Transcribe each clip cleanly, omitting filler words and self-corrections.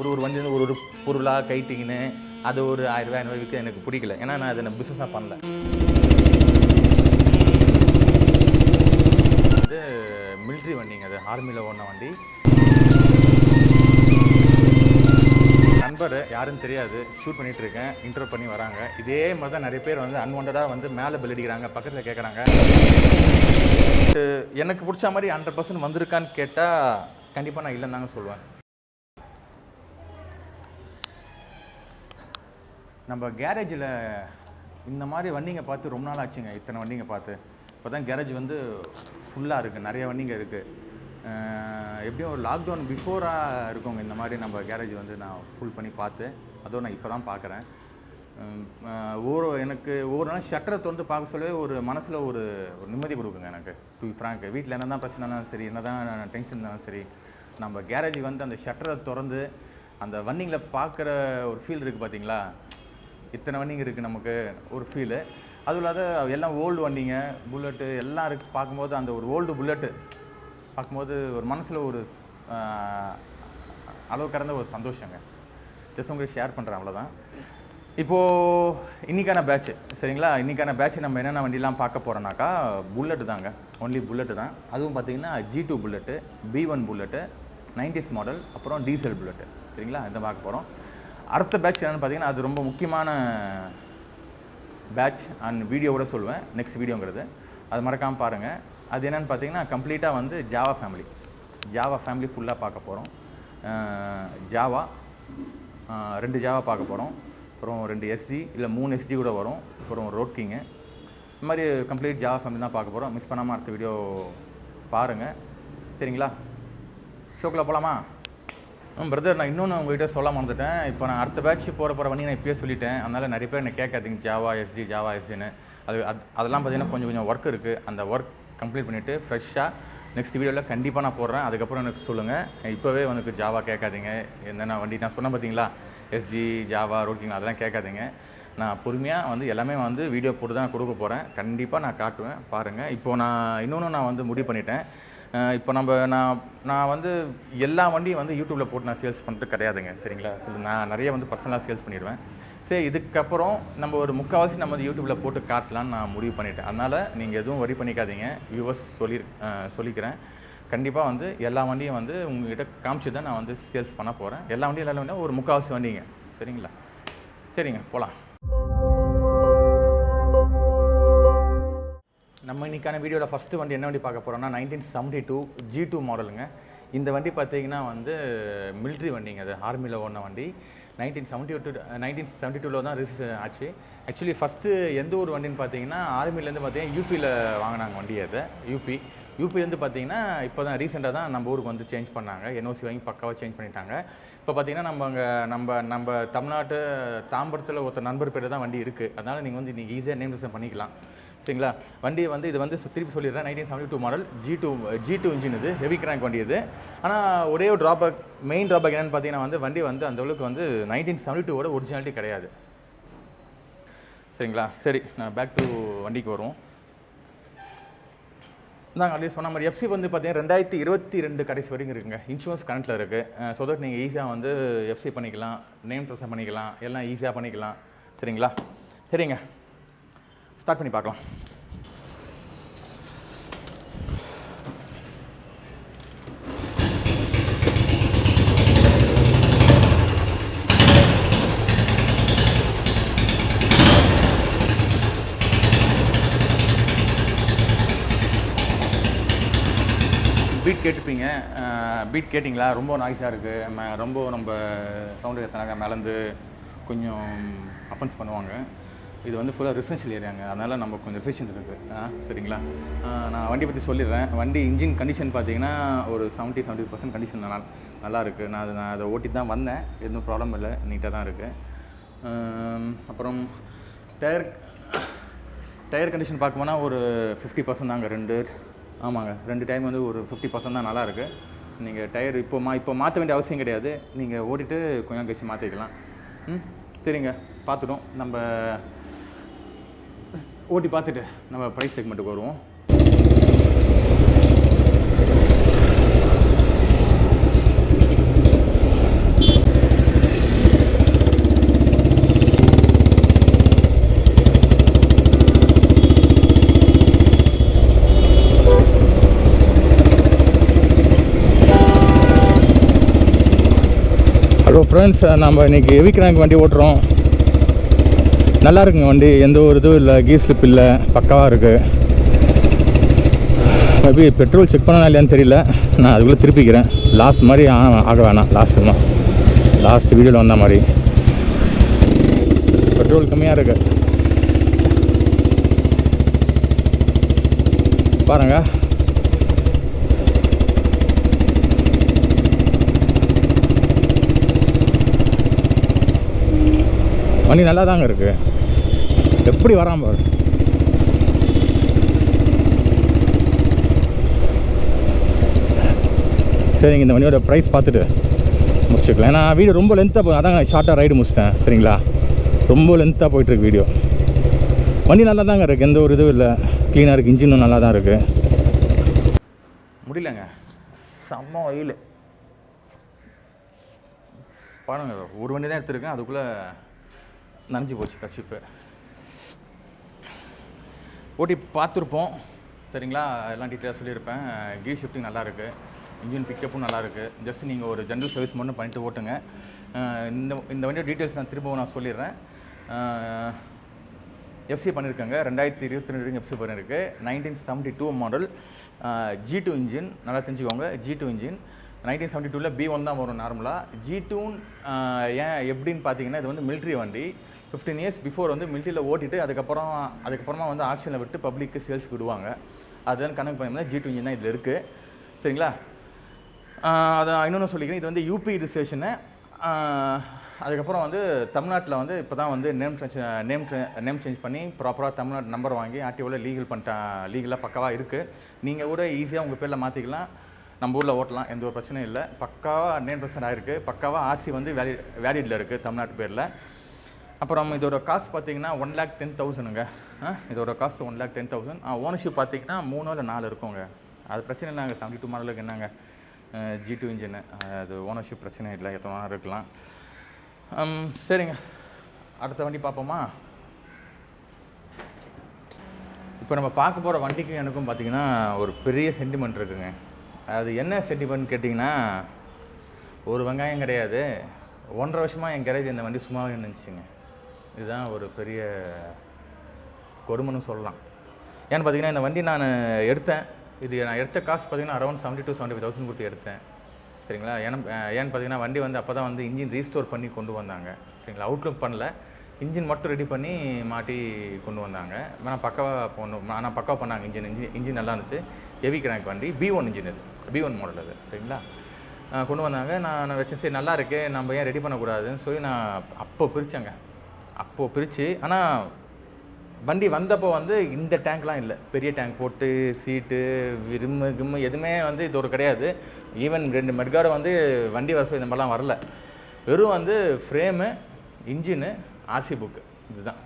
ஒரு வண்டி வந்து ஒரு பொருளாக கைட்டிங்கன்னு அது ஒரு 1000 ரூபாய் 500 விற்க எனக்கு பிடிக்கல. ஏன்னா நான் அதை பிஸ்னஸாக பண்ணல. இது மிலிட்ரி வண்டிங்க, அது ஆர்மியில் ஓடின வண்டி. நண்பர் யாருன்னு தெரியாது, ஷூட் பண்ணிகிட்டு இருக்கேன், இன்டர்வியூ பண்ணி வராங்க. இதே மாதிரி தான் நிறைய பேர் வந்து அன்வான்டாக வந்து மேலே பெல் அடிக்கிறாங்க, பக்கத்தில் கேட்குறாங்க. எனக்கு பிடிச்ச மாதிரி 100% வந்திருக்கான்னு கேட்டால் கண்டிப்பாக நான் இல்லைன்னு தாங்க சொல்லுவேன். நம்ம கேரேஜில் இந்த மாதிரி வண்டிங்க பார்த்து ரொம்ப நாள் ஆச்சுங்க. இத்தனை வண்டிங்க பார்த்து இப்போ தான் கேரேஜ் வந்து ஃபுல்லாக இருக்குது, நிறைய வண்டிங்க இருக்குது. எப்படியும் ஒரு லாக்டவுன் பிஃபோராக இருக்குங்க இந்த மாதிரி நம்ம கேரேஜ் வந்து நான் ஃபுல் பண்ணி பார்த்து. அதுவும் நான் இப்போ தான் பார்க்குறேன். எனக்கு ஒவ்வொரு நாள் ஷட்டரை திறந்து பார்க்க சொல்லவே ஒரு மனசில் ஒரு நிம்மதி கொடுக்குங்க எனக்கு. டு பி ஃப்ராங்க், வீட்டில் என்ன தான் பிரச்சனை இருந்தாலும் சரி, என்ன தான் டென்ஷன் இருந்தாலும் சரி, நம்ம கேரேஜ் வந்து அந்த ஷட்டரை திறந்து அந்த வண்டிங்களை பார்க்குற ஒரு ஃபீல் இருக்குது பார்த்தீங்களா. இத்தனை வண்டிங்க இருக்குது நமக்கு ஒரு ஃபீலு. அதுவும் இல்லாத எல்லாம் ஓல்டு வண்டிங்க, புல்லட்டு எல்லாம் இருக்குது. பார்க்கும்போது அந்த ஒரு ஓல்டு புல்லட்டு பார்க்கும்போது ஒரு மனசில் ஒரு அளவு கடந்த ஒரு சந்தோஷங்க. ஜஸ்ட் உங்களுக்கு ஷேர் பண்ணுறேன், அவ்வளோதான். இப்போது இன்றைக்கான பேட்ச்சு சரிங்களா. இன்றைக்கான பேட்ச்சு நம்ம என்னென்ன வண்டிலாம் பார்க்க போகிறோன்னாக்கா புல்லட்டு தாங்க, ஒன்லி புல்லட்டு தான். அதுவும் பார்த்திங்கன்னா G2 bullet, B1 bullet, 90s model, அப்புறம் டீசல் புல்லட்டு சரிங்களா. இதை பார்க்க போகிறோம். அடுத்த பேட்ச் என்னென்னு பார்த்தீங்கன்னா அது ரொம்ப முக்கியமான பேட்ச் அண்ட் வீடியோவோட சொல்லுவேன், நெக்ஸ்ட் வீடியோங்கிறது. அது மறக்காமல் பாருங்கள். அது என்னென்னு பார்த்தீங்கன்னா கம்ப்ளீட்டாக வந்து ஜாவா ஃபேமிலி ஃபுல்லாக பார்க்க போகிறோம். ஜாவா 2 ஜாவா பார்க்க போகிறோம். அப்புறம் 2 SD இல்லை 3 SD கூட வரும். அப்புறம் ரோட் கிங்கு, இந்த மாதிரி கம்ப்ளீட் ஜாவா ஃபேமிலி தான் பார்க்க போகிறோம். மிஸ் பண்ணாமல் அடுத்த வீடியோ பாருங்கள் சரிங்களா. ஷோக்கில் போகலாமா? பிரதர், நான் இன்னொன்று உங்கள்கிட்ட சொல்ல மறந்துட்டேன். இப்போ நான் அடுத்த பேட்ச் போகிற வண்டி நான் இப்போயே சொல்லிட்டேன். அதனால் நிறைய பேர் என்ன கேட்காதீங்க ஜாவா எஸ்டின்னு. அதெல்லாம் பார்த்தீங்கன்னா கொஞ்சம் ஒர்க் இருக்குது. அந்த ஒர்க் கம்ப்ளீட் பண்ணிவிட்டு ஃப்ரெஷ்ஷாக நெக்ஸ்ட் வீடியோவில் கண்டிப்பாக நான் போடுறேன். அதுக்கப்புறம் எனக்கு சொல்லுங்கள். இப்போவே எனக்கு ஜாவா கேட்காதீங்க. என்னென்ன வண்டி நான் சொன்னேன் பார்த்தீங்களா, எஸ்டி ஜாவா ரோட்டிங் அதெல்லாம் கேட்காதீங்க. நான் பொறுமையாக வந்து எல்லாமே வந்து வீடியோ போட்டு தான் கொடுக்க போகிறேன். கண்டிப்பாக நான் காட்டுவேன், பாருங்கள். இப்போது நான் வந்து முடிவு பண்ணிட்டேன். இப்போ நான் வந்து எல்லா வண்டியும் வந்து யூடியூப்பில் போட்டு நான் சேல்ஸ் பண்ணிட்டு கிடையாதுங்க சரிங்களா. நான் நிறைய வந்து பர்சனலாக சேல்ஸ் பண்ணிடுவேன். சரி, இதுக்கப்புறம் நம்ம ஒரு முக்கால்வாசி நம்ம வந்து யூடியூப்பில் போட்டு காட்டலான்னு நான் முடிவு பண்ணிட்டேன். அதனால் நீங்கள் எதுவும் வரி பண்ணிக்காதீங்க. வியூவர்ஸ் சொல்லிக்கிறேன். கண்டிப்பாக வந்து எல்லா வண்டியும் வந்து உங்கள்கிட்ட காமிச்சு தான் நான் வந்து சேல்ஸ் பண்ண போகிறேன். எல்லா வண்டியும் ஒரு முக்கால்வாசி வண்டிங்க சரிங்களா. சரிங்க, போகலாம். நம்ம இன்றைக்கான வீடியோவில் ஃபஸ்ட்டு வண்டி என்ன வண்டி பார்க்க போகிறோம்னா 1972 G2 மாடலுங்க. இந்த வண்டி பார்த்தீங்கன்னா வந்து மிலிட்ரி வண்டிங்க, அது ஆர்மியில் ஓடின வண்டி. 1972 தான் ரிஜிஸ்டர் ஆச்சு. ஆக்சுவலி ஃபஸ்ட்டு எந்த ஒரு வண்டின்னு பார்த்தீங்கன்னா ஆர்மிலேருந்து பார்த்தீங்கன்னா யூபியில் வாங்கினாங்க வண்டி. அது யூபிலேருந்து பார்த்தீங்கன்னா இப்போ தான் ரீசெண்டாக தான் நம்ம ஊருக்கு வந்து சேஞ்ச் பண்ணாங்க. NOC வாங்கி பக்காவாக சேஞ்ச் பண்ணிட்டாங்க. இப்போ பார்த்தீங்கன்னா நம்ம தமிழ்நாட்டு தாம்பரத்தில் ஒருத்தர் நண்பர் பேர் தான் வண்டி இருக்குது. அதனால் நீங்கள் வந்து இன்றைக்கி ஈஸியாக நேம் ரிஜிஸ்டர் பண்ணிக்கலாம் சரிங்களா. வண்டி வந்து இது வந்து திருப்பி சொல்லிடுறேன், 1972 மாடல் G2 இன்ஜின். இது ஹெவி கிராங்க் வண்டி இது. ஆனால் ஒரே ஒரு மெயின் ட்ராபேக் என்னென்னு பார்த்தீங்கன்னா வந்து வண்டி வந்து அந்தளவுக்கு வந்து 1972 ஒரிஜினாலிட்டி கிடையாது சரிங்களா. சரி, நான் பேக் டு வண்டிக்கு வருவோம். நாங்கள் அப்படியே சொன்ன மாதிரி எஃப்சி வந்து பார்த்தீங்கன்னா 2022 கடைசி வரைக்கும் இருக்குங்க. இன்சூரன்ஸ் கரண்ட்டில் இருக்குது. ஸோ தட் நீங்கள் ஈஸியாக வந்து எஃப்சி பண்ணிக்கலாம், நேம் ட்ரான்ஸ்ஃபர் பண்ணிக்கலாம், எல்லாம் ஈஸியாக பண்ணிக்கலாம் சரிங்களா. சரிங்க, ஸ்டார்ட் பண்ணி பார்க்கலாம். பீட் கேட்டுப்பீங்க. பீட் கேட்டிங்களா? ரொம்ப நாய்ஸாக இருக்குது, ரொம்ப நம்ம சவுண்டு ஏற்றினாங்க மேலேருந்து கொஞ்சம் அஃபென்ஸ் பண்ணுவாங்க. இது வந்து ஃபுல்லாக ரெசிடென்ஷியல் ஏரியாங்க, அதனால் நம்ம கொஞ்சம் ரெஸ்ட்ரிக்ஷன் இருக்குது சரிங்களா. நான் வண்டி பற்றி சொல்லிடுறேன். வண்டி இன்ஜின் கண்டிஷன் பார்த்தீங்கன்னா ஒரு 70% கண்டிஷன் நல்லா இருக்குது. நான் அதை ஓட்டி தான் வந்தேன், எதுவும் ப்ராப்ளம் இல்லை, நீட்டாக தான் இருக்குது. அப்புறம் டயர் கண்டிஷன் பார்க்கணும்னா ஒரு 50% தாங்க. ஆமாங்க, 2 டைம் வந்து ஒரு 50% தான் நல்லாயிருக்கு. நீங்கள் டயர் இப்போ மாற்ற வேண்டிய அவசியம் கிடையாது. நீங்கள் ஓட்டிட்டு கொஞ்சம் கழிச்சு மாற்றிக்கலாம். சரிங்க, பார்த்துட்டோம். நம்ம ஓட்டி பார்த்துட்டு நம்ம ப்ரைஸ் செக்மெண்ட்டுக்கு வருவோம். ஃப்ரெண்ட்ஸ், நம்ம இன்றைக்கி ஹெவி கிராங்க் வண்டி ஓட்டுறோம். நல்லா இருக்குங்க வண்டி, எந்த ஒரு இதுவும் இல்லை, கீர் ஸ்லிப் இல்லை, பக்காவாக இருக்குது. மேபி பெட்ரோல் செக் பண்ணனா இல்லையான்னு தெரியல, நான் அதுக்குள்ளே திருப்பிக்கிறேன். லாஸ்ட் மாதிரி ஆக வேணாம், லாஸ்ட் வீடியோவில் வந்த மாதிரி பெட்ரோல் கம்மியாக இருக்கு பாருங்க. வண்டி நல்லா தாங்க இருக்குது, எப்படி வராமல் பாரு. சரிங்க, இந்த வண்டியோட ப்ரைஸ் பார்த்துட்டு முடிச்சுக்கலாம். ஏன்னா வீடியோ ரொம்ப லென்த்தாக போகும், அதாங்க ஷார்ட்டாக ரைடு முடிச்சிட்டேன். சரிங்களா, ரொம்ப லென்த்தாக போயிட்டுருக்கு வீடியோ. வண்டி நல்லா தாங்க இருக்குது, எந்த ஒரு இதுவும் இல்லை, க்ளீனாக இருக்குது, இன்ஜினும் நல்லா தான் இருக்குது. முடியலங்க, செம்ம வெயில் பாருங்க. ஒரு வண்டி தான் எடுத்துருக்கேன், அதுக்குள்ளே நனைஞ்சி போச்சு கர்ஷிப்பு. ஓட்டி பார்த்துருப்போம் சரிங்களா, எல்லாம் டீட்டெயிலாக சொல்லியிருப்பேன். கீர் ஷிஃப்டிங் நல்லாயிருக்கு, இன்ஜின் பிக்கப்பும் நல்லாயிருக்கு. ஜஸ்ட் நீங்கள் ஒரு ஜென்ரல் சர்வீஸ் மட்டும் பண்ணிட்டு ஓட்டுங்க. இந்த வண்டியோட டீட்டெயில்ஸ் நான் திரும்பவும் சொல்லிடுறேன். எஃப்சி பண்ணியிருக்காங்க, 2022 வரைக்கும் எஃப்சி பண்ணியிருக்கு. 1972 மாடல், G2 இன்ஜின், நல்லா தெரிஞ்சுக்கோங்க. G2 இன்ஜின் 1972 B1 தான் வரும் நார்மலாக. G2 ஏன் எப்படின்னு பார்த்தீங்கன்னா, இது வந்து மிலிட்ரி வண்டி. 15 இயர்ஸ் பிஃபோர் வந்து மிலிட்ரியில் ஓட்டிட்டு அதுக்கப்புறமா வந்து ஆக்ஷனில் விட்டு பப்ளிக்கு சேல்ஸுக்கு விடுவாங்க. அதுதான் கணக்கு பண்ணியிருந்தா G2 இன்ஜின் தான் இதில் இருக்குது. சரிங்களா, அதை இன்னொன்று சொல்லிக்கிறேன், இது வந்து யூபி ரிஜிஸ்ட்ரேஷனு. அதுக்கப்புறம் வந்து தமிழ்நாட்டில் வந்து இப்போ தான் வந்து நேம் சேஞ்ச் பண்ணி ப்ராப்பராக தமிழ்நாடு நம்பர் வாங்கி ஆர்டிஓவில் லீகலாக பக்காவாக இருக்குது. நீங்கள் கூட ஈஸியாக உங்கள் பேரில் மாற்றிக்கலாம், நம்ம ஊரில் ஓட்டலாம், எந்த ஒரு பிரச்சனையும் இல்லை. பக்காவாக 9% ஆகிருக்கு, பக்காவாக ஆர்சி வந்து வேலிடில் இருக்குது தமிழ்நாட்டு பேரில். அப்புறம் இதோட காஸ்ட் பார்த்தீங்கன்னா 1,10,000ங்க. இதோட காஸ்ட் 1,10,000. ஓனர்ஷிப் பார்த்தீங்கன்னா 3 இல்லை 4 இருக்குங்க. அது பிரச்சனை இல்லைங்க. 72 மாடலுக்கு என்னங்க G2 இன்ஜினு, அது ஓனர்ஷிப் பிரச்சனை இல்லை, எத்தனை நேரம் இருக்கலாம். சரிங்க, அடுத்த வண்டி பார்ப்போமா. இப்போ நம்ம பார்க்க போகிற வண்டிக்கும் எனக்கும் பார்த்திங்கன்னா ஒரு பெரிய சென்டிமெண்ட் இருக்குங்க. அது என்ன சென்டிமெண்ட் கேட்டிங்கன்னா, ஒரு வெங்காயம் கிடையாது, 1.5 வருஷமாக என் கேரேஜ் இந்த வண்டி சும்மாவே நின்றுச்சுங்க. இதுதான் ஒரு பெரிய கொடுமைன்னு சொல்லலாம். ஏன்னு பார்த்தீங்கன்னா, இந்த வண்டி நான் எடுத்தேன், நான் எடுத்த காசு பார்த்தீங்கன்னா அரௌண்ட் 70,000-75,000 கொடுத்து எடுத்தேன். சரிங்களா, ஏன்னு பார்த்தீங்கன்னா வண்டி வந்து அப்போ தான் வந்து இன்ஜின் ரீஸ்டோர் பண்ணி கொண்டு வந்தாங்க. சரிங்களா, அவுட்லுக் பண்ணல, இன்ஜின் மட்டும் ரெடி பண்ணி மாட்டி கொண்டு வந்தாங்க. ஆனால் பக்காவாக பண்ணாங்க. இன்ஜின் நல்லா இருந்துச்சு. ஹெவி கிராங்க் வண்டி, B1 இன்ஜின், இது B1 மாடல் அது. சரிங்களா, கொண்டு வந்தாங்க. நான் வச்சேன், சரி நல்லா இருக்கு, நம்ம ஏன் ரெடி பண்ணக்கூடாதுன்னு சொல்லி நான் அப்போது பிரித்து. ஆனால் வண்டி வந்தப்போ வந்து இந்த டேங்க்லாம் இல்லை, பெரிய டேங்க் போட்டு சீட்டு கிம்மு எதுவுமே வந்து இது ஒரு கிடையாது. ஈவன் 2 மெட்காரோ வந்து வண்டி வசதி இந்த மாதிரிலாம் வரல. வெறும் வந்து ஃப்ரேமு, இன்ஜினு, ஆர்சி புக்கு, இதுதான்.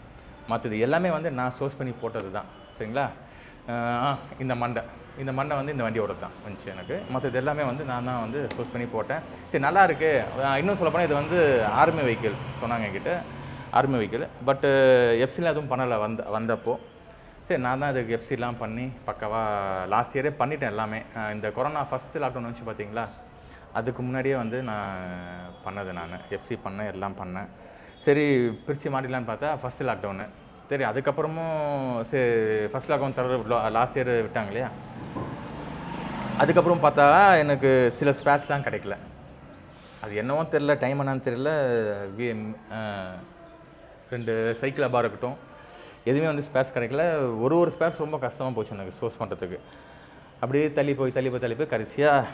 மற்றது எல்லாமே வந்து நான் சோர்ஸ் பண்ணி போட்டது தான். சரிங்களா, இந்த மண்டை வந்து இந்த வண்டியோட தான் வந்துச்சு எனக்கு. மற்றது எல்லாமே வந்து நான் தான் வந்து சோர்ஸ் பண்ணி போட்டேன். சரி நல்லா இருக்குது. இன்னும் சொல்லப்போனால் இது வந்து ஆர்மி வெஹிக்கிள் சொன்னாங்க என்கிட்ட, ஆர்மி வெஹிக்கிள். பட்டு எஃப்சிலாம் எதுவும் பண்ணலை வந்தப்போ. சரி, நான் தான் இதுக்கு எஃப்சிலாம் பண்ணி பக்காவாக லாஸ்ட் இயரே பண்ணிட்டேன் எல்லாமே. இந்த கொரோனா ஃபஸ்ட்டு லாக்டவுன் வந்துச்சு பார்த்தீங்களா, அதுக்கு முன்னாடியே வந்து நான் பண்ணது. நான் எஃப்சி பண்ணேன், எல்லாம் பண்ணேன். சரி பிரித்து மாட்டிடலான்னு பார்த்தா ஃபஸ்ட்டு லாக்டவுனு. சரி, அதுக்கப்புறமும் சரி ஃபஸ்ட் லாக்டவுன் லாஸ்ட் இயர் விட்டாங்க இல்லையா, அதுக்கப்புறம் பார்த்தா எனக்கு சில ஸ்பேர்ஸ்லாம் கிடைக்கல. அது என்னவோ தெரில, டைம் என்னான்னு தெரியல. 2 சைக்கிள் அபார் இருக்கட்டும், எதுவுமே வந்து ஸ்பேர்ஸ் கிடைக்கல. ஒரு ஸ்பேர்ஸ் ரொம்ப கஷ்டமாக போச்சு எனக்கு சோர்ஸ் பண்ணுறதுக்கு. அப்படியே தள்ளி போய் கடைசியாக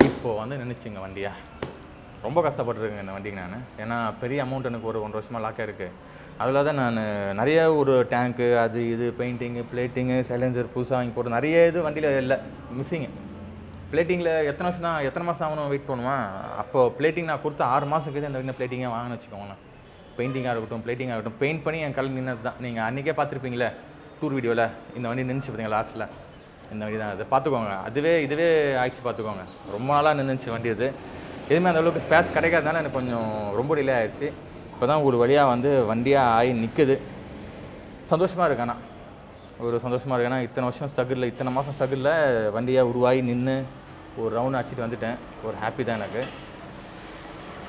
இப்போது வந்து நின்றுச்சுங்க வண்டியா. ரொம்ப கஷ்டப்பட்டுருக்கேங்க இந்த வண்டிக்கு நான். ஏன்னா பெரிய அமௌண்ட் எனக்கு ஒரு 1 வருஷமாக லாக்காக இருக்குது. அதில் தான் நான் நிறைய ஒரு டேங்க்கு, அது இது பெயிண்டிங்கு, பிளேட்டிங்கு, சைலன்சர் புதுசாக வாங்கி போட்டு நிறைய இது வண்டியில் இல்லை மிஸ்ஸிங்கு. பிளேட்டிங்கில் எத்தனை மாதம் ஆகணும் வெயிட் பண்ணுவேன். அப்போது பிளேட்டிங் நான் கொடுத்த 6 மாதம் கழிச்சு இந்த பிளேட்டிங்காக வாங்கன்னு வச்சுக்கோங்களேன். பெயிண்டிங்காக இருக்கட்டும், பிளேட்டிங்காக இருக்கட்டும், பெயிண்ட் பண்ணி என் கல் நின்னது தான். நீங்கள் அன்றைக்கே பார்த்துருப்பீங்களே டூர் வீடியோவில், இந்த வண்டி நின்றுச்சு பார்த்தீங்களா லாஸ்ட்டில், இந்த வண்டி தான். அதை பார்த்துக்கோங்க, இதுவே ஆயிடுச்சு பார்த்துக்கோங்க. ரொம்ப நாளாக நின்றுச்சு வண்டி. இது எதுவுமே அந்தளவுக்கு ஸ்பேஸ் கிடைக்காதனால எனக்கு கொஞ்சம் ரொம்ப டிலே ஆகிடுச்சு. இப்போ தான் ஒரு வழியாக வந்து வண்டியாக ஆகி நிற்குது. சந்தோஷமாக இருக்கு. ஆனால் சந்தோஷமாக இருக்கு. ஏன்னா இத்தனை மாதம் ஸ்ட்ரகிளில் வண்டியாக உருவாகி நின்று ஒரு ரவுண்ட் அடிச்சிட்டு வந்துட்டேன். ஒரு ஹாப்பி தான் எனக்கு.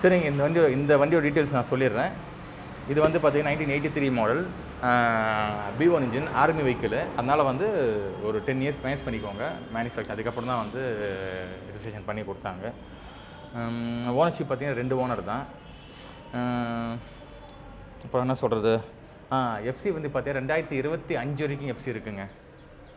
சரிங்க, இந்த வண்டியோட டீட்டெயில்ஸ் நான் சொல்லிடுறேன். இது வந்து பார்த்தீங்கன்னா 1983 model, B1 engine, army vehicle. அதனால் வந்து ஒரு 10 இயர்ஸ் மைனஸ் பண்ணிக்கோங்க மேனுஃபேக்சர். அதுக்கப்புறம் தான் வந்து ரிஜிஸ்ட்ரேஷன் பண்ணி கொடுத்தாங்க. ஓனர்ஷிப் பார்த்தீங்கன்னா 2 ஓனர் தான். அப்புறம் என்ன சொல்கிறது, எஃப்சி வந்து பார்த்தீங்கன்னா 2025 வரைக்கும் எஃப்சி இருக்குங்க.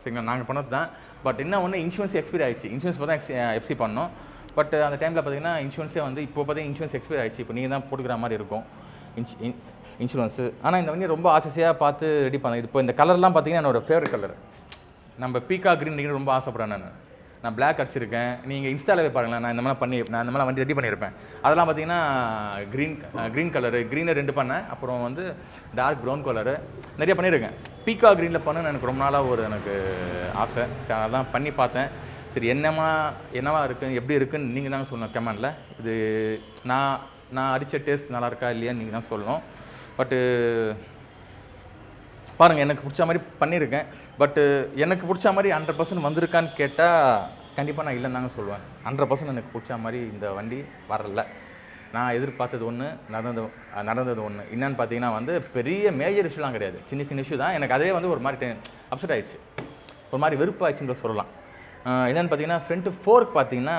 சரிங்களா, நாங்கள் பண்ணது தான். பட் என்ன ஒன்று, இன்சூரன்ஸ் எக்ஸ்பைரி ஆயிடுச்சு. இன்சூரன்ஸ் பார்த்தா எஃப்சி பண்ணோம். பட் அந்த டைமில் பார்த்தீங்கன்னா இன்சூரன்ஸே வந்து இப்போ பார்த்தீங்கன்னா இன்சூரன்ஸ் எக்ஸ்பைரி ஆயிடுச்சு. இப்போ நீங்கள் தான் போட்டுக்கிற மாதிரி இருக்கும் இன்சூரன்ஸு. ஆனால் இந்த வண்டி ரொம்ப ஆசையாக பார்த்து ரெடி பண்ணேன். இப்போ இந்த கலர்லாம் பார்த்தீங்கன்னா என்னோட ஃபேவரட் கலர். நம்ம பீக்கா க்ரீன் நீங்கள் ரொம்ப ஆசைப்படுறேன். நான் பிளாக் அடிச்சிருக்கேன். நீங்கள் இன்ஸ்டாலவே பாருங்களேன், நான் இந்த மாதிரி வண்டி ரெடி பண்ணியிருப்பேன். அதெல்லாம் பார்த்தீங்கன்னா க்ரீன் கலரு, க்ரீனை 2 பண்ணேன். அப்புறம் வந்து டார்க் ப்ரௌன் கலரு நிறைய பண்ணியிருக்கேன். பீக்கா க்ரீனில் பண்ணணும்னு எனக்கு ரொம்ப நாளாக எனக்கு ஆசை. சரி, அதான் பண்ணி பார்த்தேன். சரி, என்னவா இருக்குது, எப்படி இருக்குன்னு நீங்கள் தாங்க சொல்லணும் கமெண்டில். இது நான் அடித்த டேஸ்ட் நல்லா இருக்கா இல்லையான்னு நீங்கள் தான் சொல்லணும். பட்டு பாருங்கள், எனக்கு பிடிச்ச மாதிரி பண்ணியிருக்கேன். பட்டு எனக்கு பிடிச்ச மாதிரி 100% வந்திருக்கான்னு கேட்டால் கண்டிப்பாக நான் இல்லைன்னு தாங்க சொல்லுவேன். 100% எனக்கு பிடிச்ச மாதிரி இந்த வண்டி வரல. நான் எதிர்பார்த்தது ஒன்று, நடந்தது ஒன்று. என்னன்னு பார்த்தீங்கன்னா வந்து பெரிய மேஜர் இஷ்யூலாம் கிடையாது, சின்ன சின்ன இஷ்யூ தான். எனக்கு அதே வந்து ஒரு மாதிரி அப்செட் ஆகிடுச்சு, ஒரு மாதிரி வெறுப்பாகிடுச்சுன்னு சொல்லலாம். என்னென்னு பார்த்தீங்கன்னா ஃப்ரண்ட் ஃபோர்க் பார்த்தீங்கன்னா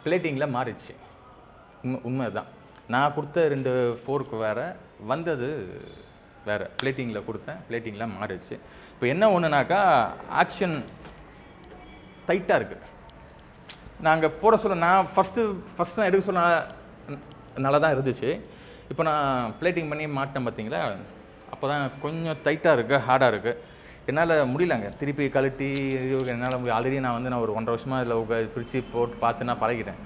பிளேட்டிங்கில் மாறிடுச்சு. உண்மை தான். நான் கொடுத்த 2 ஃபோர்க் வேறு, வந்தது வேறு. பிளேட்டிங்கில் கொடுத்தேன், பிளேட்டிங்கில் மாறிடுச்சு. இப்போ என்ன ஒன்றுனாக்கா, ஆக்ஷன் டைட்டாக இருக்குது. நாங்கள் போட சொல்ல, நான் ஃபஸ்ட்டு தான் எடுக்க சொல்ல நல்லா தான் இருந்துச்சு. இப்போ நான் பிளேட்டிங் பண்ணி மாட்டேன் பார்த்தீங்களா, அப்போ தான் கொஞ்சம் டைட்டாக இருக்குது, ஹார்டாக இருக்குது. என்னால் முடியலங்க திருப்பி கழட்டி. என்னால் ஆல்ரெடி நான் ஒரு 1.5 வருஷமாக இதில் பிரித்து போட்டு பார்த்து நான் பழகிட்டேன்.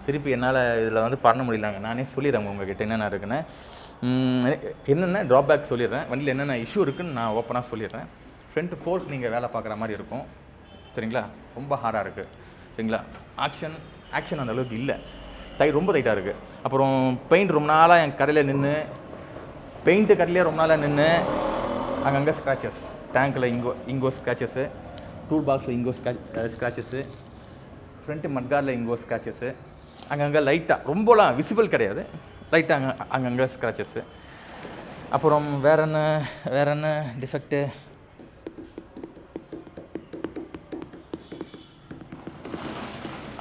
திருப்பி என்னால் இதில் வந்து பண்ண முடியலங்க. நானே சொல்லிடுறேன் உங்கள்கிட்ட என்னென்ன இருக்குன்னு. என்னென்ன ட்ராபேக் சொல்லிடுறேன், வண்டியில் என்னென்ன இஷ்யூ இருக்குதுன்னு நான் ஓப்பனாக சொல்லிடுறேன். ஃப்ரண்ட் ஃபோர்க் நீங்கள் வேலை பார்க்குற மாதிரி இருக்கும். சரிங்களா, ரொம்ப ஹார்டாக இருக்குது. சரிங்களா, ஆக்ஷன் அந்த அளவுக்கு இல்லை, ரொம்ப டைட்டாக இருக்குது. அப்புறம் பெயிண்ட் ரொம்ப நாளாக என் கடையில் நின்று, பெயிண்ட்டு கடையிலே ரொம்ப நாளாக நின்று அங்கங்கே ஸ்க்ராச்சஸ், டேங்க்கில் இங்கோ ஸ்க்ராச்சஸ்ஸு, டூல் பாக்ஸில் இங்கோ ஸ்க்ராச்சஸ்ஸு, ஃப்ரண்ட்டு மட்காரில் இங்கோ ஸ்க்ராச்சஸ்ஸு, அங்கங்கே லைட்டாக, ரொம்பலாம் விசிபிள் கிடையாது, லைட்டாக அங்கங்கே ஸ்க்ராச்சஸ்ஸு. அப்புறம் வேறு என்ன டிஃபெக்ட்டு,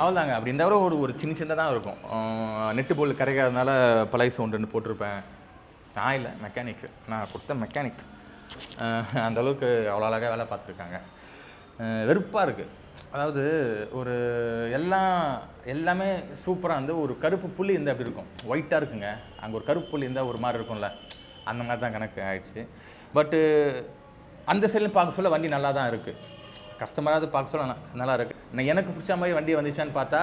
அவ்வளோதாங்க. அப்படி இருந்தால் ஒரு சின்னதாக தான் இருக்கும். நெட்டு போல் கரைக்காதனால பழைய சவுண்டுன்னு போட்டிருப்பேன். நான் இல்லை, மெக்கானிக்கு, நான் கொடுத்த மெக்கானிக் அந்தளவுக்கு அவ்வளோ அழகாக வேலை பார்த்துருக்காங்க. வெறுப்பாக இருக்குது. அதாவது ஒரு எல்லாமே சூப்பராக இருந்து, ஒரு கருப்பு புள்ளி இருந்தால் அப்படி இருக்கும், ஒயிட்டாக இருக்குங்க. அங்கே ஒரு கருப்பு புள்ளி இருந்தால் ஒரு மாதிரி இருக்கும்ல, அந்த மாதிரி தான் கணக்கு ஆகிடுச்சு. பட்டு அந்த சைடில் பார்க்க சொல்ல வண்டி நல்லா தான் இருக்குது. கஸ்டமராக பார்க்க சொல்ல நல்லா இருக்குது. நான் எனக்கு பிடிச்ச மாதிரி வண்டி வந்துச்சான்னு பார்த்தா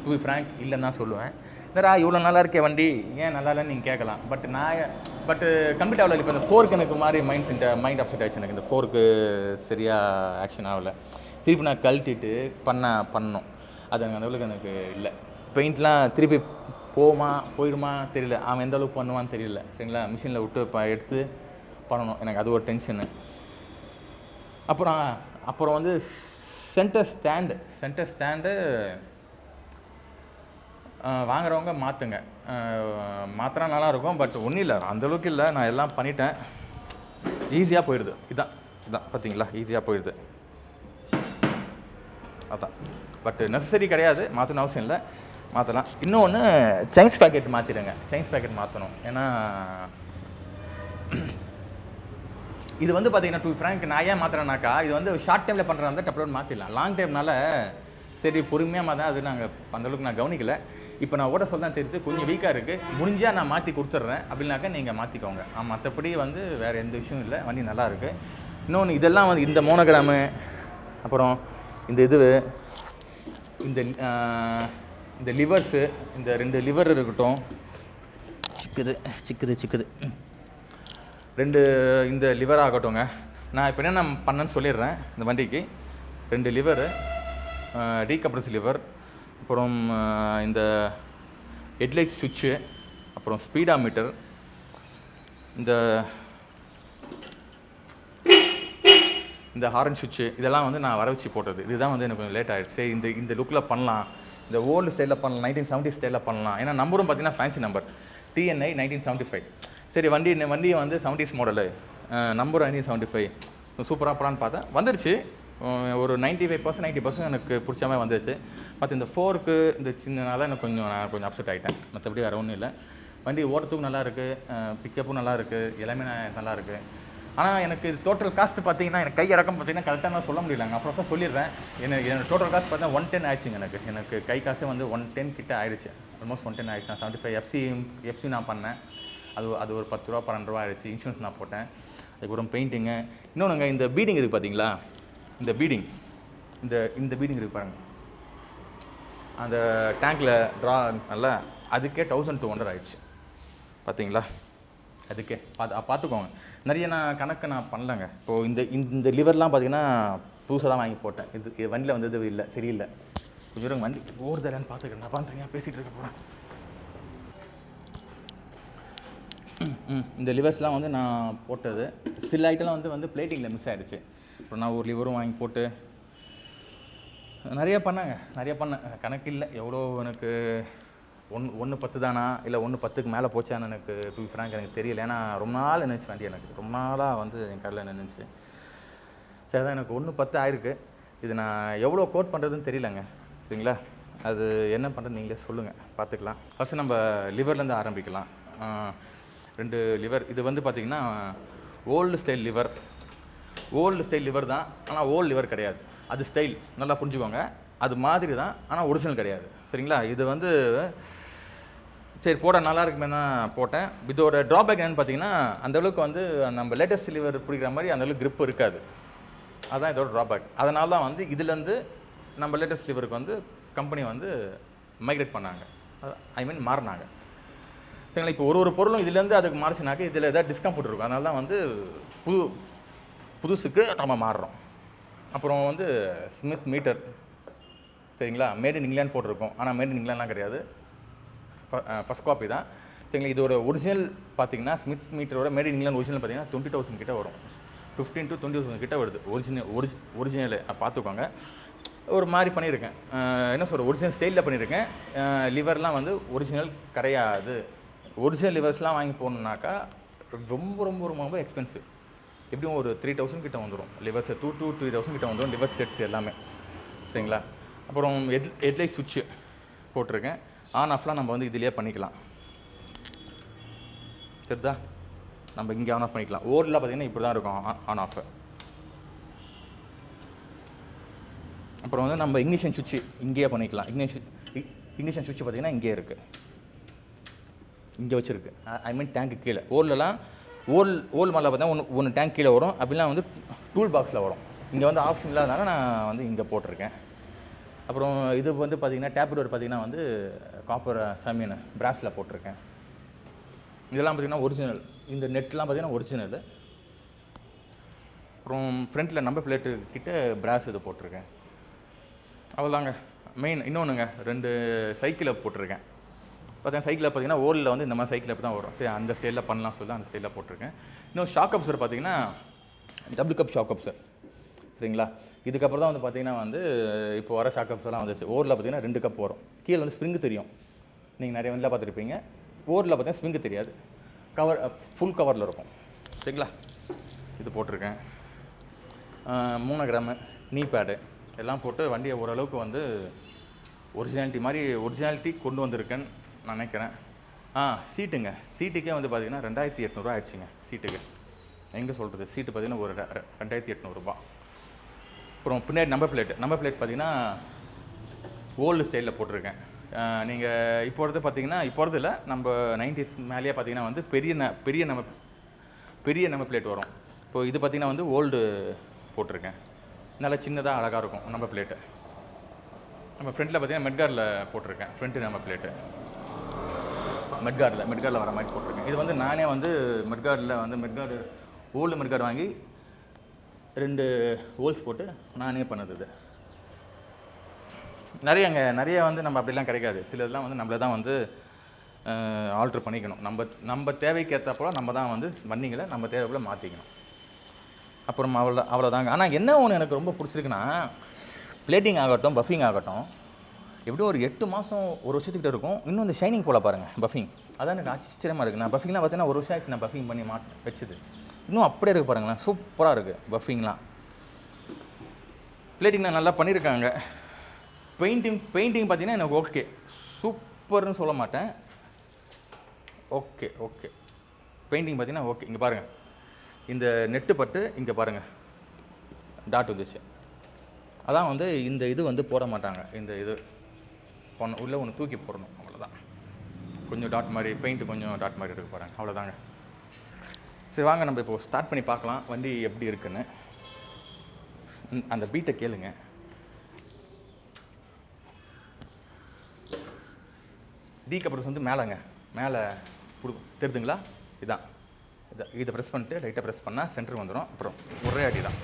டு பி ஃப்ராங்க் இல்லைன்னு தான் சொல்லுவேன். வேறா இவ்வளோ நல்லா இருக்கே வண்டி, ஏன் நல்லா இல்லைன்னு நீங்கள் கேட்கலாம். பட்டு கம்ப்ளீட் ஆகலை. இப்போ இந்த ஃபோர்க்கு எனக்கு மாதிரி மைண்ட் அப்செட் ஆகிடுச்சு. எனக்கு இந்த ஃபோர்க்கு சரியாக ஆக்ஷன் ஆகலை. திருப்பி நான் கழட்டிட்டு பண்ணணும். அது அந்த அளவுக்கு எனக்கு இல்லை. பெயிண்ட்லாம் திருப்பி போயிடுமா தெரியல, அவன் எந்த அளவுக்கு பண்ணுவான்னு தெரியல. சரிங்களா, மிஷினில் விட்டு எடுத்து பண்ணணும். எனக்கு அது ஒரு டென்ஷனு. அப்புறம் வந்து சென்டர் ஸ்டாண்டு வாங்குறவங்க மாற்றுங்க. மாற்றினா நல்லாயிருக்கும். பட் ஒன்றும் இல்லை, அந்தளவுக்கு இல்லை. நான் எல்லாம் பண்ணிட்டேன், ஈஸியாக போயிடுது. இதான் பார்த்தீங்களா, ஈஸியாக போயிடுது. அதான். பட் நெசசரி கிடையாது, மாற்றணும் அவசியம் இல்லை, மாற்றலாம். இன்னொன்று, சைன்ஸ் பேக்கெட் மாற்றிடுங்க. சைன்ஸ் பேக்கெட் மாற்றணும். ஏன்னா இது வந்து பார்த்தீங்கன்னா டு ஃப்ராங்க் நான் ஏன் மாற்றுறேன்னாக்கா, இது வந்து ஷார்ட் டைமில் பண்ணுறதா இருந்தால் டப்புன்னு மாற்றிடலாம். லாங் டைம்னால சரி பொறுமையாக மாற்றா, அது நாங்கள் அந்தளவுக்கு நான் கவனிக்கலை. இப்போ நான் ஓட சொல்ல தான் தெரியுது, கொஞ்சம் வீக்காக இருக்குது, முடிஞ்சால் நான் மாற்றி கொடுத்துட்றேன். அப்படின்னாக்கா நீங்கள் மாற்றிக்கோங்க. மற்றபடி வந்து வேறு எந்த விஷயம் இல்லை, வண்டி நல்லா இருக்குது. இன்னொன்று, இதெல்லாம் வந்து இந்த மோனோகிராமு, அப்புறம் இந்த லிவர்ஸு, இந்த 2 லிவர் இருக்கட்டும், சிக்குது 2 இந்த லிவர் ஆகட்டும்ங்க. நான் இப்போ என்ன பண்ணேன்னு சொல்லிடுறேன். இந்த வண்டிக்கு 2 லிவரு, டீகம்ப்ரஸ் லிவர், அப்புறம் இந்த ஹெட்லைட் சுவிட்சு, அப்புறம் ஸ்பீடா மீட்டர், இந்த ஹாரன் சுவிட்சு, இதெல்லாம் வந்து நான் வர வச்சு போட்டது. இதுதான் வந்து எனக்கு கொஞ்சம் லேட் ஆகிடுச்சு. இந்த லுக்கில் பண்ணலாம், இந்த ஓல்டு ஸ்டைலில் பண்ணலாம், 1970 ஸ்டைலில் பண்ணலாம். ஏன்னா நம்பரும் பார்த்தீங்கன்னா ஃபேன்சி நம்பர் TNI 1975. சரி வண்டியை வந்து 70s மாடலு, நம்பர் 1975 சூப்பராக போகலான்னு பார்த்தேன். வந்துடுச்சு ஒரு 95% 90% எனக்கு பிடிச்ச மாதிரி வந்துடுச்சு. மற்ற இந்த ஃபோர்க்கு இந்த சின்னனால எனக்கு கொஞ்சம் அப்செட் ஆகிட்டேன். மற்றபடி வேறு ஒன்றும் இல்லை. வண்டி ஓட்டுறதுக்கும் நல்லா இருக்குது, பிக்கப்பும் நல்லா இருக்குது, எல்லாமே நல்லா இருக்குது. ஆனால் எனக்கு டோட்டல் காஸ்ட் பார்த்தீங்கன்னா எனக்கு கை இறக்கம் பார்த்தீங்கன்னா கரெக்டாக நான் சொல்ல முடியலங்க. அப்புறம் தான் சொல்லிடுறேன். என்னோட டோட்டல் காஸ்ட் பார்த்தீங்கன்னா 110 ஆயிடுச்சுங்க. எனக்கு கை காசு வந்து 110 கிட்ட ஆயிடுச்சு. ஆல்மோஸ்ட் 110 ஆயிடுச்சு. நான் 75 எஃப்சி நான் பண்ணேன். அது ஒரு 10 ரூபா 12 ரூபா ஆயிடுச்சு. இன்சூரன்ஸ் நான் போட்டேன். அதுக்கப்புறம் பெயிண்டிங்கு. இன்னொன்றுங்க, இந்த பீடிங் இருக்குது பார்த்தீங்களா, இந்த பீடிங் இருக்குது பாருங்கள், அந்த டேங்க்கில் ட்ரா நல்லா, அதுக்கே 1200 ஆயிடுச்சு பார்த்தீங்களா. அதுக்கே பார்த்துக்கோங்க. நிறைய கணக்கு நான் பண்ணலங்க. இப்போது இந்த லிவர்லாம் பார்த்தீங்கன்னா புதுசாக தான் வாங்கி போட்டேன். இது வண்டியில் வந்தது இல்லை, சரியில்லை. கொஞ்சம் தூரம் வண்டி ஓடுதலான்னு பார்த்துக்கிறேன். நான் தனியாக பேசிகிட்டு இருக்க போகிறேன். இந்த லிவர்ஸ்லாம் வந்து நான் போட்டது. சில ஐட்டம்லாம் வந்து பிளேட்டிங்கில் மிஸ் ஆகிடுச்சு. அப்புறம் நான் ஒரு லிவரும் வாங்கி போட்டு நிறைய பண்ணேன். கணக்கு இல்லை எவ்வளோ. எனக்கு 110 தானா இல்லை 110க்கு மேலே போச்சான்னு எனக்கு டு ஃப்ராங்க் எனக்கு தெரியல. ஏன்னா ரொம்ப நாள் நினைச்சு வண்டி, எனக்கு ரொம்ப நாளாக வந்து என் கடையில் நின்றுச்சு. சரி தான், எனக்கு 110 ஆயிருக்கு. இது நான் எவ்வளோ கோட் பண்ணுறதுன்னு தெரியலங்க. சரிங்களா, அது என்ன பண்ணுறது நீங்களே சொல்லுங்கள், பார்த்துக்கலாம். ஃபஸ்ட்டு நம்ம லிவர்லேருந்து ஆரம்பிக்கலாம். 2 லிவர். இது வந்து பார்த்திங்கன்னா ஓல்டு ஸ்டைல் லிவர் தான். ஆனால் ஓல்டு லிவர் கிடையாது, அது ஸ்டைல். நல்லா புரிஞ்சுக்கோங்க. அது மாதிரி தான், ஆனால் ஒரிஜினல் கிடையாது. சரிங்களா, இது வந்து சரி போட நல்லா இருக்குமே தான் போட்டேன். இதோட ட்ராபேக் என்னென்னு பார்த்தீங்கன்னா, அந்தளவுக்கு வந்து நம்ம லேட்டஸ்ட் லிவர் பிடிக்கிற மாதிரி அந்தளவுக்கு க்ரிப் இருக்காது. அதுதான் இதோட ட்ராபேக். அதனால தான் வந்து இதுலேருந்து நம்ம லேட்டஸ்ட் லிவருக்கு வந்து கம்பெனி வந்து மைக்ரேட் பண்ணாங்க, மாறினாங்க. சரிங்களா, இப்போ ஒரு பொருளும் இதுலேருந்து அதுக்கு மாறிச்சுனாக்க இதில் எதாவது டிஸ்கம்ஃபர்ட் இருக்கும். அதனால தான் வந்து புதுசுக்கு நம்ம மாறுறோம். அப்புறம் வந்து ஸ்மித் மீட்டர், சரிங்களா, மேட் இன் இங்கிலாந்து போட்டிருக்கோம். ஆனால் மேட் இன் இங்கிலாந்துலாம் கிடையாது, ஃபஸ்ட் காப்பி தான். சரிங்களா, இதோட ஒரிஜினல் பார்த்தீங்கன்னா ஸ்மித் மீட்டரோட மேட் இன் இங்கிலாந்து ஒரிஜினல் பார்த்தீங்கன்னா 20,000 கிட்ட வரும். 15 to 20,000 கிட்ட வருது ஒரிஜினல். பார்த்துக்கோங்க. ஒரு மாதிரி பண்ணியிருக்கேன், என்ன சொல்கிற, ஒரிஜினல் ஸ்டைலில் பண்ணியிருக்கேன். லிவர்லாம் வந்து ஒரிஜினல் கிடையாது. ஒரிஜினல் லிவர்ஸ்லாம் வாங்கி போகணுன்னாக்கா ரொம்ப ரொம்ப ரொம்ப ரொம்ப எக்ஸ்பென்சிவ். எப்படியும் ஒரு 3,000 கிட்ட வந்துடும். லிவர்ஸ் 2 to 3,000 கிட்ட வந்துடும், லிவர் செட்ஸ் எல்லாமே. சரிங்களா, அப்புறம் ஹெட்லைட் சுவிட்சு போட்டிருக்கேன். ஆன் ஆஃப்லாம் நம்ம வந்து இதிலே பண்ணிக்கலாம். சரிதா, நம்ம இங்கே ஆன் ஆஃப் பண்ணிக்கலாம். ஓர்டில் பார்த்தீங்கன்னா இப்படி தான் இருக்கும் ஆன் ஆஃப். அப்புறம் வந்து நம்ம இக்னிஷன் சுவிட்சு இங்கேயே பண்ணிக்கலாம். இக்னிஷன் சுவிட்சு பார்த்தீங்கன்னா இங்கே இருக்குது, இங்கே வச்சுருக்கு. டேங்க்கு கீழே. ஓல் மேலே பார்த்தீங்கன்னா ஒன்று டேங்க் கீழே வரும். அப்படிலாம் வந்து டூல் பாக்ஸில் வரும். இங்கே வந்து ஆப்ஷன் இல்லாதனால நான் வந்து இங்கே போட்டிருக்கேன். அப்புறம் இது வந்து பார்த்திங்கன்னா டேப் டோர் பார்த்திங்கன்னா வந்து காப்பர் சமீன் பிராஸில் போட்டிருக்கேன். இதெல்லாம் பார்த்திங்கன்னா ஒரிஜினல். இந்த நெட்லாம் பார்த்திங்கன்னா ஒரிஜினல். அப்புறம் ஃப்ரண்ட்டில் நம்பர் பிளேட்டு கிட்ட பிராஸ் இது போட்டிருக்கேன். அவ்வளோதாங்க மெயின். இன்னொன்றுங்க, 2 சைக்கிளை போட்டிருக்கேன். பார்த்தீங்கன்னா சைக்கிளில் பார்த்தீங்கன்னா ஓலில் வந்து இந்த மாதிரி சைக்கிள் அப்படி தான் வரும். சரி, அந்த ஸ்டைலில் பண்ணலாம் சொல்லி அந்த ஸ்டைலில் போட்டிருக்கேன். இன்னும் ஷாக் அப்சர் பார்த்தீங்கன்னா டபுள் கப் ஷாக் அப்சர். சரிங்களா, இதுக்கப்புறம் தான் வந்து பார்த்தீங்கன்னா வந்து இப்போ வர ஷாக் அப்சர்லாம் வந்துச்சு. ஓரில் பார்த்தீங்கன்னா 2 கப் வரும். கீழே வந்து ஸ்ப்ரிங்கு தெரியும், நீங்கள் நிறைய வண்டியில் பார்த்துருப்பீங்க. ஓரில் பார்த்தீங்கன்னா ஸ்ப்ரிங்கு தெரியாது, கவர் ஃபுல் கவரில் இருக்கும். சரிங்களா, இது போட்டிருக்கேன். 3 கிராமு நீ பேடு எல்லாம் போட்டு வண்டியை ஓரளவுக்கு வந்து ஒரிஜினாலிட்டி கொண்டு வந்திருக்கேன்னு நான் நினைக்கிறேன். சீட்டுக்கே வந்து பார்த்திங்கன்னா 2,800 ஆயிடுச்சுங்க. சீட்டுக்கு எங்கே சொல்கிறது, சீட்டு பார்த்திங்கன்னா ஒரு 2,800 ரூபா. அப்புறம் பின்னாடி நம்பர் பிளேட் பார்த்திங்கன்னா ஓல்டு ஸ்டைலில் போட்டிருக்கேன். நீங்கள் இப்போ பார்த்திங்கன்னா இல்லை, நம்ம 90s மேலேயே பார்த்திங்கன்னா வந்து பெரிய நம்பர் பிளேட் வரும். இப்போது இது பார்த்திங்கன்னா வந்து ஓல்டு போட்டிருக்கேன். நல்லா சின்னதாக அழகாக இருக்கும் நம்பர் பிளேட்டு. நம்ம ஃப்ரண்ட்டில் பார்த்திங்கன்னா மெட்காரில் போட்டிருக்கேன். ஃப்ரண்ட்டு நம்பர் பிளேட்டு மெட்காரில் வர மாதிரி போட்டிருக்கேன். இது வந்து நானே வந்து மெட்கார்டு ஓல்டு மெட்கார்டு வாங்கி 2 ஹோல்ஸ் போட்டு நானே பண்ணது. இது நிறைய வந்து நம்ம அப்படிலாம் கிடைக்காது. சிலதெல்லாம் வந்து நம்மள தான் வந்து ஆல்ட்ரு பண்ணிக்கணும். நம்ம தேவைக்கு ஏற்றப்போ நம்ம தான் வந்து வண்டிங்களை நம்ம தேவைக்குள்ள மாற்றிக்கணும். அப்புறம் அவ்வளோதாங்க. ஆனால் என்ன ஒன்று எனக்கு ரொம்ப பிடிச்சிருக்குன்னா, பிளேட்டிங் ஆகட்டும், பஃபிங் ஆகட்டும், எப்படியும் ஒரு 8 மாதம் 1 வருஷத்துக்கிட்ட இருக்கும். இன்னும் அந்த ஷைனிங் போல் பாருங்கள் பஃபிங். அதான் எனக்கு ஆச்சரியமாக இருக்குது. நான் பஃபிங்லாம் பார்த்தீங்கன்னா 1 வருஷம் ஆச்சு நான் பஃபிங் பண்ணி வச்சது. இன்னும் அப்படியே இருக்குது பாருங்களேன், சூப்பராக இருக்குது பஃபிங்லாம். பிளேட்டிங்லாம் நல்லா பண்ணியிருக்காங்க. பெயிண்டிங் பார்த்தீங்கன்னா எனக்கு ஓகே, சூப்பர்னு சொல்ல மாட்டேன், ஓகே பெயிண்டிங் பார்த்தீங்கன்னா ஓகே. இங்கே பாருங்கள், இந்த நெட்டு பட்டு இங்கே பாருங்கள் டாட் வந்துச்சு. அதான் வந்து இந்த இது வந்து போட மாட்டாங்க, இந்த இது உள்ளே ஒன்று தூக்கி போடணும், அவ்வளோதான். கொஞ்சம் டாட் மாதிரி பெயிண்ட்டு கொஞ்சம் டாட் மாதிரி இருக்கு பாருங்கள், அவ்வளோதாங்க. சரி வாங்க நம்ம இப்போது ஸ்டார்ட் பண்ணி பார்க்கலாம் வண்டி எப்படி இருக்குன்னு. அந்த பீட்டை கேளுங்க. டீகப்ரஸ் வந்து மேலே தெரியுதுங்களா? இதை ப்ரெஸ் பண்ணிட்டு லைட்டாக ப்ரெஸ் பண்ணால் சென்டர் வந்துடும். அப்புறம் ஒரே அடி தான்.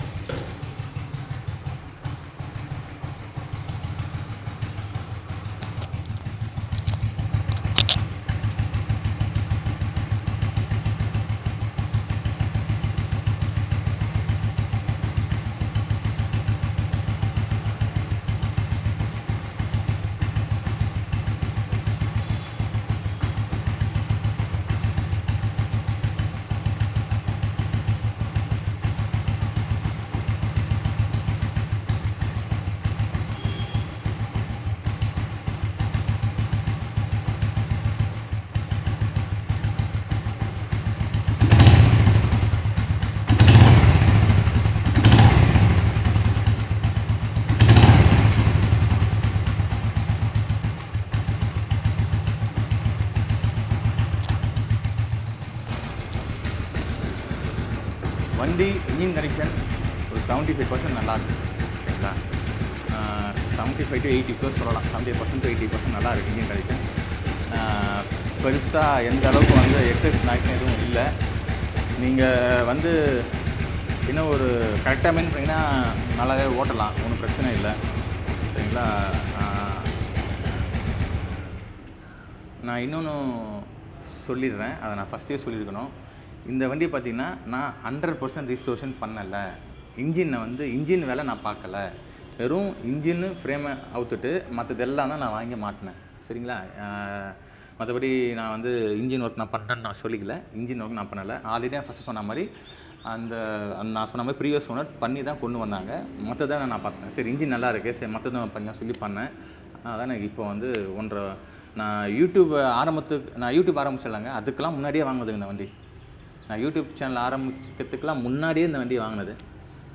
வண்டி இன்ஜின் கண்டிஷன் ஒரு 75% நல்லாயிருக்கு, ஓகேங்களா? 75 to 80% சொல்லலாம். 70% to 80% நல்லா இருக்குது இன்ஜின் கண்டிஷன். பெருசாக எந்த அளவுக்கு வந்து எக்ஸஸ் நாய்ஸ் எதுவும் இல்லை. நீங்கள் வந்து இன்னும் ஒரு கரெக்டாக மெயின் பண்ணிங்கன்னா நல்லாவே ஓட்டலாம், ஒன்றும் பிரச்சனை இல்லை, சரிங்களா? நான் இன்னொன்று சொல்லிடுறேன், அதை நான் ஃபஸ்ட்டே சொல்லியிருக்கணும். இந்த வண்டி பார்த்திங்கன்னா நான் 100% ரிஸ்டோரேஷன் பண்ணலை. இன்ஜின் வேலை நான் பார்க்கல. வெறும் இன்ஜின்னு ஃப்ரேமை அவுத்துட்டு மற்றதெல்லாம் தான் நான் வாங்கி மாட்டினேன், சரிங்களா? மற்றபடி நான் வந்து இன்ஜின் ஒர்க் நான் பண்ணேன்னு நான் சொல்லிக்கல. இன்ஜின் ஒர்க் நான் பண்ணலை. ஆல்ரெடி நான் ஃபஸ்ட்டு சொன்ன மாதிரி நான் சொன்ன மாதிரி ப்ரீவியஸ் ஓனர் பண்ணி தான் கொண்டு வந்தாங்க. மற்றதை நான் பார்த்தேன், சரி இன்ஜின் நல்லா இருக்குது, சரி மற்றதான் பண்ண சொல்லி பண்ணேன். அதான் எனக்கு இப்போ வந்து நான் யூடியூப் ஆரம்பிச்சிடலாங்க. அதுக்கெல்லாம் முன்னாடியே வாங்கினதுங்க இந்த வண்டி. நான் யூடியூப் சேனல் ஆரம்பிக்கிறதுக்கெலாம் முன்னாடியே இந்த வண்டி வாங்கினது.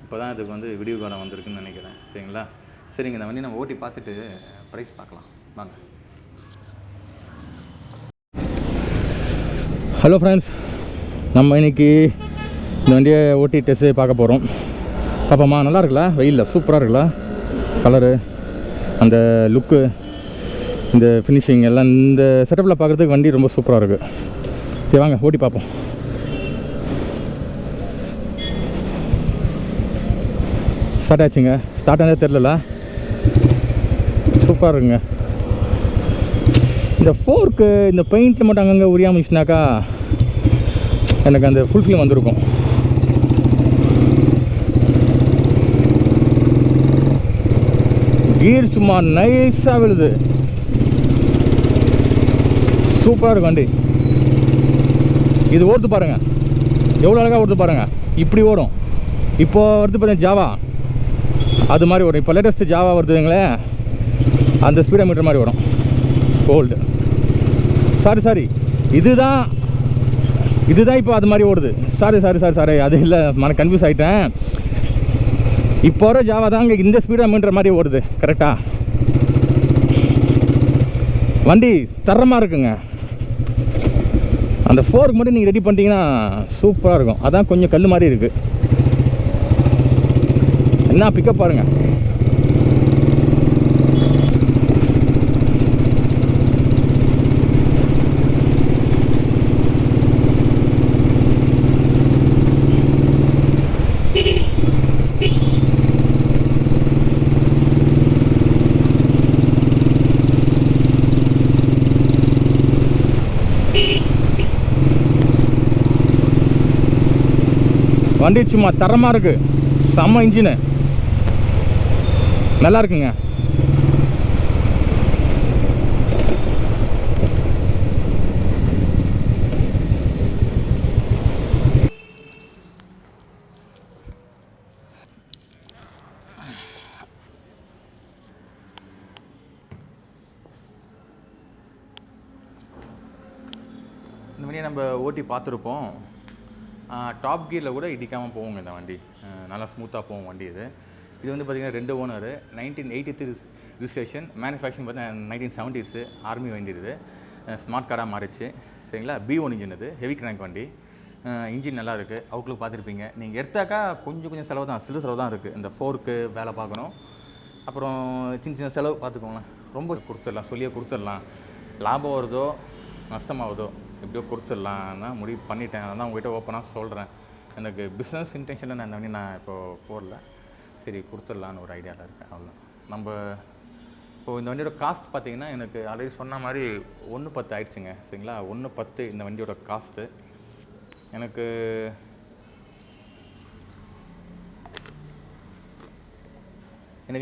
இப்போ தான் இதுக்கு வந்து வீடியோ காலம் வந்திருக்குன்னு நினைக்கிறேன், சரிங்களா? சரிங்க, இந்த வண்டி நம்ம ஓட்டி பார்த்துட்டு ப்ரைஸ் பார்க்கலாம் வாங்க. ஹலோ ஃப்ரெண்ட்ஸ், நம்ம இன்றைக்கி இந்த வண்டியை ஓட்டி டெஸ்ட்டு பார்க்க போகிறோம். பாப்பாம்மா நல்லா இருக்குல்ல? வெயிலில் சூப்பராக இருக்குல்ல? கலரு, அந்த லுக்கு, இந்த ஃபினிஷிங் எல்லாம் இந்த செட்டப்பில் பார்க்குறதுக்கு வண்டி ரொம்ப சூப்பராக இருக்குது. சரி வாங்க ஓட்டி பார்ப்போம். ஸ்டார்ட் ஆச்சுங்க. ஸ்டார்ட் ஆனதே தெரில, சூப்பராக இருக்குங்க. இந்த ஃபோர்க்கு இந்த பெயிண்ட்டில் மட்டும் அங்கங்கே உரியாமிச்சுனாக்கா எனக்கு அந்த ஃபுல் ஃபிலிம் வந்திருக்கும். கீர் சும்மா நைஸாக விழுது, சூப்பராக இருக்கும் வண்டி. இது ஓடுத்து பாருங்கள், எவ்வளோ அழகாக ஓடுத்து பாருங்கள். இப்படி ஓடும். இப்போது வருது பார்த்தீங்கன்னா ஜாவா, அது மாதிரி வரும். இப்போ லேட்டஸ்ட்டு ஜாவா வருதுங்களே, அந்த ஸ்பீடோ மீட்டர் மாதிரி வரும். கோல்டு சாரி இதுதான் இப்போ அது மாதிரி ஓடுது. சாரி அது இல்லை, கன்ஃபியூஸ் ஆகிட்டேன். இப்போ வர ஜாவா தாங்க இந்த ஸ்பீடோ மீட்டர் மாதிரி ஓடுது. கரெக்டாக வண்டி தரமாக இருக்குங்க. அந்த ஃபோருக்கு மட்டும் நீங்கள் ரெடி பண்ணிட்டீங்கன்னா சூப்பராக இருக்கும். அதான் கொஞ்சம் கல் மாதிரி இருக்குது. என்ன பிக்கப் பாருங்கள். வண்டி சும்மா தரமாக இருக்குது, செம்ம இன்ஜினு, நல்லா இருக்குங்க. நம்ம ஓட்டி பார்த்துருப்போம். டாப் கியரில் கூட இடிக்காமல் போவோங்க இந்த வண்டி. நல்லா ஸ்மூத்தாக போகும் வண்டி இது. இது வந்து பார்த்திங்கன்னா 2 ஓனரு, 1983 ரிஜிஸ்ட்ரேஷன், மேனுஃபேக்சரிங் பார்த்தீங்கன்னா 1970s ஆர்மி வண்டி இது. ஸ்மார்ட் கார்டாக மாறிச்சு சரிங்களா. B1 இன்ஜின் இது, ஹெவி கிராங்க் வண்டி. இன்ஜின் நல்லா இருக்குது. அவுட்லுக் பார்த்துருப்பீங்க. நீங்கள் எடுத்தாக்கா கொஞ்சம் செலவு தான், சிறு செலவு தான் இருக்குது. இந்த ஃபோர்க்கு வேலை பார்க்கணும், அப்புறம் சின்ன செலவு பார்த்துக்கோங்களேன். ரொம்ப கொடுத்துடலாம், சொல்லியே கொடுத்துடலாம். லாபம் வருதோ நஷ்டமாகுதோ எப்படியோ கொடுத்துடலான்னா முடிவு பண்ணிட்டேன். அதான் உங்கள்கிட்ட ஓப்பனாக சொல்கிறேன். எனக்கு பிஸ்னஸ் இன்டென்ஷனில் நான் இந்த வண்டி நான் இப்போது போடல, சரி கொடுத்துடலான்னு ஒரு ஐடியாவில் இருக்கேன். அவ்வளோதான். நம்ம இப்போது இந்த வண்டியோட காஸ்ட் பார்த்திங்கன்னா எனக்கு ஆல்ரெடி சொன்ன மாதிரி 1,10 ஆயிடுச்சுங்க சரிங்களா. 1,10 இந்த வண்டியோட காஸ்ட்டு. எனக்கு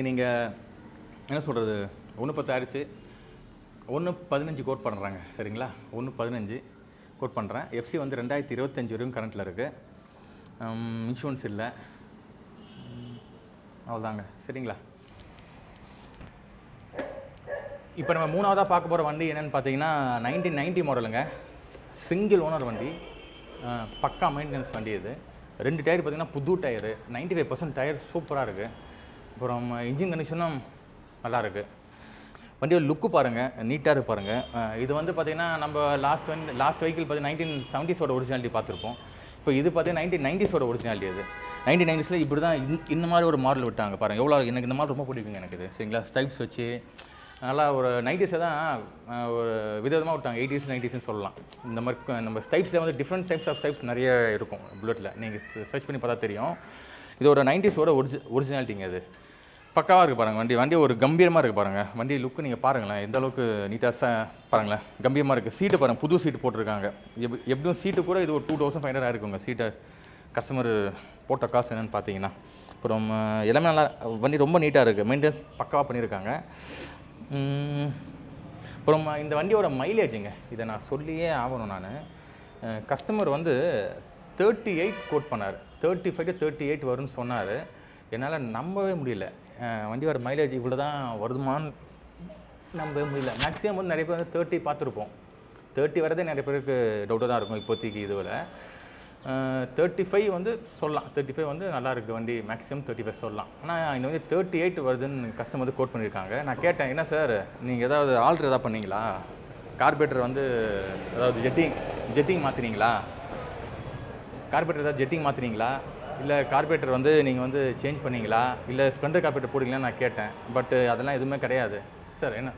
நீங்கள் என்ன சொல்கிறது, 1,10 ஆயிடுச்சு. 1,15 கோட் பண்ணுறாங்க சரிங்களா. 1,15 கோட் பண்ணுறேன். எஃப்சி வந்து 2025 வரைக்கும் கரண்ட்டில் இருக்குது. இன்சூரன்ஸ் இல்லை. அவ்வளோதாங்க சரிங்களா. இப்போ நம்ம மூணாவதாக பார்க்க போகிற வண்டி என்னென்னு பார்த்தீங்கன்னா 1990 மாடலுங்க. சிங்கிள் ஓனர் வண்டி, பக்கா மெயின்டெனன்ஸ் வண்டி இது. 2 டயர் பார்த்திங்கன்னா புது டயரு, 95% டயர் சூப்பராக இருக்குது. அப்புறம் இன்ஜின் கண்டிஷனும் நல்லாயிருக்கு. வண்டியோட லுக்கு பாருங்கள், நீட்டாக இருக்கு பாருங்கள். இது வந்து பார்த்திங்கன்னா நம்ம லாஸ்ட் வெஹிக்கிள் பார்த்திங்கன்னா 1970s ஒரிஜினாலிட்டி பார்த்துருப்போம். இப்போ இது பார்த்திங்கன்னா 1990s ஒரிஜினாலிட்டி. அது 1990s இப்படி தான் இந்த மாதிரி ஒரு மாடல் விட்டாங்க பாருங்கள். எவ்வளோ எனக்கு இந்த மாடல் ரொம்ப பிடிக்குங்க எனக்கு இது சரிங்களா. ஸ்டைப்ஸ் வச்சு நல்லா ஒரு 90s தான் ஒரு விதமாக விட்டாங்க. 80s 90s சொல்லலாம். இந்த மாதிரி நம்ம ஸ்டைப்ஸில் வந்து டிஃப்ரெண்ட் டைப்ஸ் ஆஃப் ஸ்டைப்ஸ் நிறைய இருக்கும் புல்லட்டில். நீங்கள் சர்ச் பண்ணி பார்த்தா தெரியும். இது ஒரு 90s ஒரிஜினாலிட்டிங்க. அது பக்காவாக இருக்குது பாருங்கள். வண்டி ஒரு கம்பீரமாக இருக்குது பாருங்கள். வண்டி லுக்கு நீங்கள் பாருங்களேன், எந்த அளவுக்கு நீட்டாக பாருங்களேன், கம்பீரமாக இருக்குது. சீட்டு பாருங்கள், புது சீட்டு போட்டிருக்காங்க. எப்படியும் சீட்டு கூட இது ஒரு 2,500 ஆயிருக்குங்க. சீட்டை கஸ்டமர் போட்ட காசு என்னென்னு பார்த்தீங்கன்னா. அப்புறம் எல்லாமே நல்லா, வண்டி ரொம்ப நீட்டாக இருக்குது. மெயின்டெனன்ஸ் பக்காவாக பண்ணியிருக்காங்க. அப்புறம் இந்த வண்டியோட மைலேஜுங்க, இதை நான் சொல்லியே ஆகணும். நான் கஸ்டமர் வந்து 38 கோட் பண்ணார். 35 to 38 வரும்னு சொன்னார். என்னால் நம்பவே முடியல. வண்டியோட மைலேஜ் இவ்வளோ தான் வருதுமான்னு நம்பவே முடியல. மேக்ஸிமம் வந்து நிறைய பேர் வந்து 30 பார்த்துருப்போம். 30 வரதே நிறைய பேருக்கு டவுட்டாக தான் இருக்கும் இப்போதைக்கு. இதுவில் 35 வந்து சொல்லலாம். 35 வந்து நல்லா இருக்குது வண்டி, மேக்ஸிமம் 35 சொல்லலாம். ஆனால் இந்த வந்து 38 வருதுன்னு கஸ்டமர் வந்து கோட் பண்ணியிருக்காங்க. நான் கேட்டேன், என்ன சார் நீங்கள் ஏதாவது ஆல்ட்ரு எதாவது பண்ணீங்களா? கார்பரேட்டர் வந்து அதாவது ஜெட்டிங் மாற்றினீங்களா? கார்பரேட்டர் ஏதாவது ஜெட்டிங் மாற்றினீங்களா? இல்லை கார்பரேட்டர் வந்து நீங்கள் வந்து சேஞ்ச் பண்ணிங்களா? இல்லை ஸ்ப்ளெண்டர் கார்பரேட்டர் போடுங்களா நான் கேட்டேன். பட் அதெல்லாம் எதுவுமே கிடையாது சார். என்ன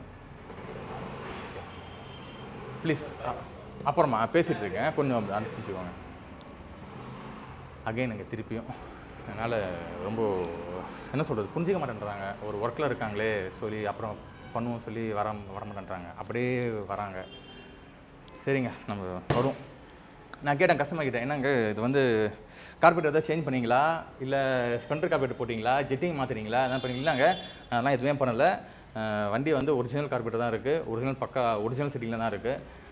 ப்ளீஸ் அப்புறமா பேசிகிட்டு இருக்கேன், கொஞ்சம் அனுப்பிச்சுக்கோங்க. அகைன் எனக்கு திருப்பியும் அதனால் ரொம்ப என்ன சொல்கிறது, புரிஞ்சிக்க மாட்டேன்றாங்க. ஒரு ஒர்க்கில் இருக்காங்களே சொல்லி அப்புறம் பண்ணுவோம் சொல்லி வர மாட்டேன்றாங்க. அப்படியே வராங்க. சரிங்க, நம்ம வரும். நான் கேட்டேன் கஸ்டமர் கிட்டே, என்னங்க இது வந்து கார்பரேட்டர் எதாவது சேஞ்ச் பண்ணிங்களா? இல்லை ஸ்ப்ளெண்டர் கார்பரேட்டர் போட்டிங்களா? ஜெட்டிங் மாற்றினீங்களா? எதாவது பண்ணிங்களாங்க? அதெல்லாம் எதுவுமே பண்ணலை. வண்டி வந்து ஒரிஜினல் கார்பரேட்டர் தான் இருக்குது. ஒரிஜினல் செட்டிங்கில் தான் இருக்குது.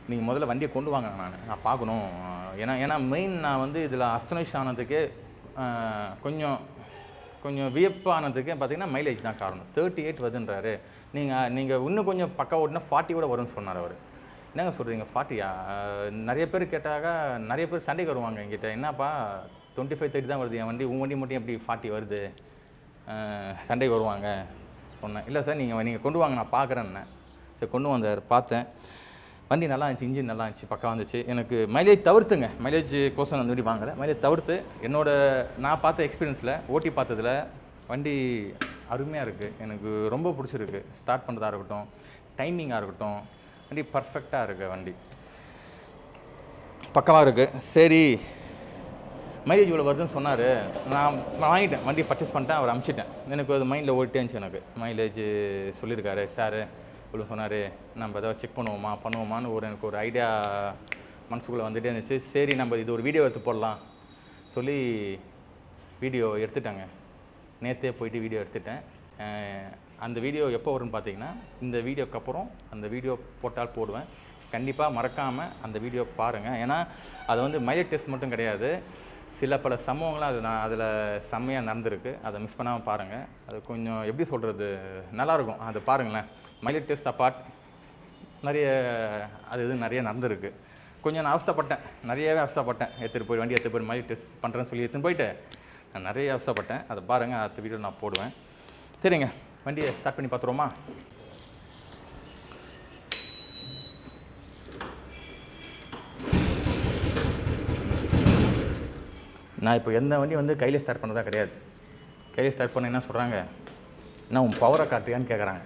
நீங்கள் முதல்ல வண்டியை கொண்டு வாங்க, நான் பார்க்கணும். ஏன்னா மெயின் நான் வந்து இதில் அஸ்டனிஷ் ஆனதுக்கு கொஞ்சம் வியப்பானதுக்கு பார்த்தீங்கன்னா மைலேஜ் தான் காரணம். 38 வருதுன்றாரு. நீங்கள் இன்னும் கொஞ்சம் பக்கா ஓட்டினா 40 கூட வரும்னு சொன்னார் அவர். என்னங்க சொல்கிறீங்க 40யா? நிறைய பேர் கேட்டாக நிறைய பேர் சண்டைக்கு வருவாங்க என்கிட்ட, என்னப்பா 25-30 தான் வருது என் வண்டி, உன் வண்டி மட்டும் எப்படி 40 வருது? சண்டைக்கு வருவாங்க சொன்னேன். இல்லை சார் நீங்கள் கொண்டு வாங்க, நான் பார்க்குறேன்னே. சரி கொண்டு வந்தார், பார்த்தேன். வண்டி நல்லா இருந்துச்சு, இன்ஜின் நல்லா இருந்துச்சு, பக்கா வந்துச்சு. எனக்கு மைலேஜ் தவிர்த்துங்க, மைலேஜ் கோசம் அந்த வண்டி வாங்கலை. மைலேஜ் தவிர்த்து நான் பார்த்த எக்ஸ்பீரியன்ஸில் ஓட்டி பார்த்ததில் வண்டி அருமையாக இருக்குது. எனக்கு ரொம்ப பிடிச்சிருக்கு. ஸ்டார்ட் பண்ணுறதா இருக்கட்டும், டைமிங்காக இருக்கட்டும், வண்டி பர்ஃபெக்டாக இருக்குது. வண்டி பக்கமாக இருக்குது. சரி மைலேஜ் இவ்வளோ வருதுன்னு சொன்னார். நான் வாங்கிட்டேன், வண்டி பர்ச்சேஸ் பண்ணிட்டேன், அவர் அனுப்பிச்சிட்டேன். எனக்கு அது மைண்டில் ஓடிட்டே இருந்துச்சு. எனக்கு மைலேஜ் சொல்லியிருக்காரு சார், இவ்வளோ சொன்னார், நம்ம ஏதாவது செக் பண்ணுவோமான்னு எனக்கு ஒரு ஐடியா மனசுக்குள்ளே வந்துகிட்டே இருந்துச்சு. சரி நம்ம இது ஒரு வீடியோ எடுத்து போடலாம் சொல்லி வீடியோ எடுத்துட்டாங்க. நேற்றே போயிட்டு வீடியோ எடுத்துட்டேன். அந்த வீடியோ எப்போ வரும்னு பார்த்தீங்கன்னா, இந்த வீடியோக்கு அப்புறம் அந்த வீடியோ போட்டால் போடுவேன். கண்டிப்பாக மறக்காமல் அந்த வீடியோ பாருங்கள். ஏன்னா அது வந்து மைலேஜ் டெஸ்ட் மட்டும் கிடையாது, சில பல சம்பவங்கள்லாம் அதில் செம்மையாக நடந்திருக்கு. அதை மிஸ் பண்ணாமல் பாருங்கள். அது கொஞ்சம் எப்படி சொல்கிறது, நல்லாயிருக்கும். அதை பாருங்களேன். மைலேஜ் டெஸ்ட் அப்பார்ட் நிறைய இது நிறைய நடந்திருக்கு. கொஞ்சம் நான் அவஸ்தைப்பட்டேன், நிறையவே அவஸ்தைப்பட்டேன். வண்டி எடுத்துகிட்டு போய் மைலேஜ் டெஸ்ட் பண்ணுறேன்னு சொல்லி எடுத்துன்னு போயிட்டு நான் நிறைய அவஸ்தைப்பட்டேன். அதை பாருங்கள், அடுத்த வீடியோ நான் போடுவேன். சரிங்க, வண்டியை ஸ்டார்ட் பண்ணி பார்த்துருவோமா? நான் இப்போ எந்த வண்டி வந்து கையில் ஸ்டார்ட் பண்ணதா கிடையாது. கையில் ஸ்டார்ட் பண்ண என்ன சொல்கிறாங்க, என்ன உன் பவரை காட்டுறியான்னு கேட்குறாங்க.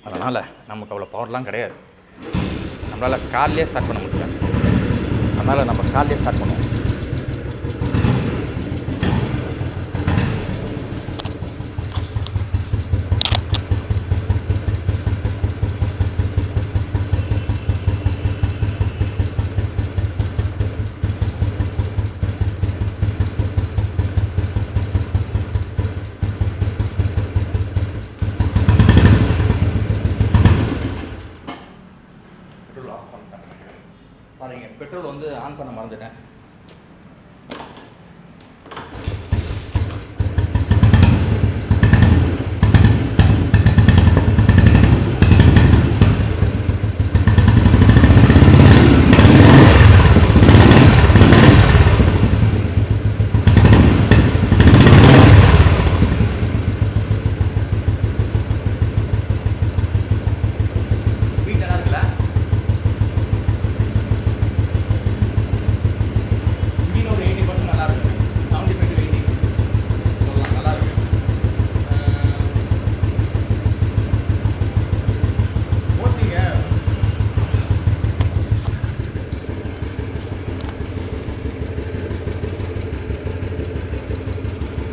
அதனால் நமக்கு அவ்வளோ பவர்லாம் கிடையாது. நம்மளால் காலையிலே ஸ்டார்ட் பண்ண முடியல. அதனால் நம்ம காலையிலே ஸ்டார்ட் பண்ணுவோம். பாருங்க, பெட்ரோல் வந்து ஆன் பண்ண மறந்துட்டேன்.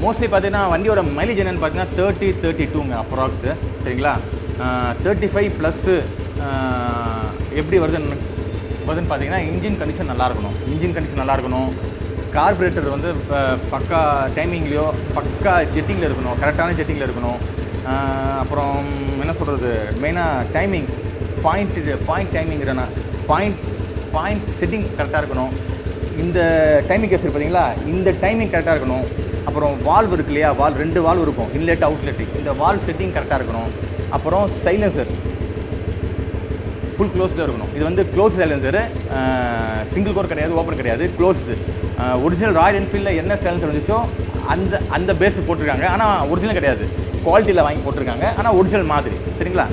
மோஸ்ட்லி பார்த்தீங்கன்னா வண்டியோட மைலேஜ் என்னென்னு பார்த்தீங்கன்னா 32ங்க அப்ராக்ஸு. சரிங்களா, 35+. எப்படி வருதுன்னு பார்த்தீங்கன்னா இன்ஜின் கண்டிஷன் நல்லா இருக்கணும். கார்பரேட்டர் வந்து பக்கா டைமிங்லேயோ பக்கா ஜெட்டிங்கில் இருக்கணும், கரெக்டான ஜெட்டிங்கில் இருக்கணும். அப்புறம் என்ன சொல்கிறது, மெயினாக டைமிங் பாயிண்ட் டைமிங்கிறனா பாயிண்ட் செட்டிங் கரெக்டாக இருக்கணும். இந்த டைமிங் கேஸ் பார்த்தீங்களா, இந்த டைமிங் கரெக்டாக இருக்கணும். அப்புறம் வால்வ் இருக்கு இல்லையா, 2 வால்வ் இருக்கும், இன்லெட் அவுட்லெட். இந்த வால்வ் செட்டிங் கரெக்டாக இருக்கணும். அப்புறம் சைலன்சர் ஃபுல் க்ளோஸ்டாக இருக்கணும். இது வந்து க்ளோஸ் சைலன்சரு, சிங்கிள் கோர் கிடையாது, ஓப்பன் கிடையாது, க்ளோஸ்டு. ஒரிஜினல் ராயல் என்ஃபீல்டில் என்ன சைலன்சர் இருந்துச்சோ அந்த பேஸ் போட்டிருக்காங்க. ஆனால் ஒரிஜினல் கிடையாது, குவாலிட்டியில் வாங்கி போட்டிருக்காங்க, ஆனால் ஒரிஜினல் மாதிரி. சரிங்களா,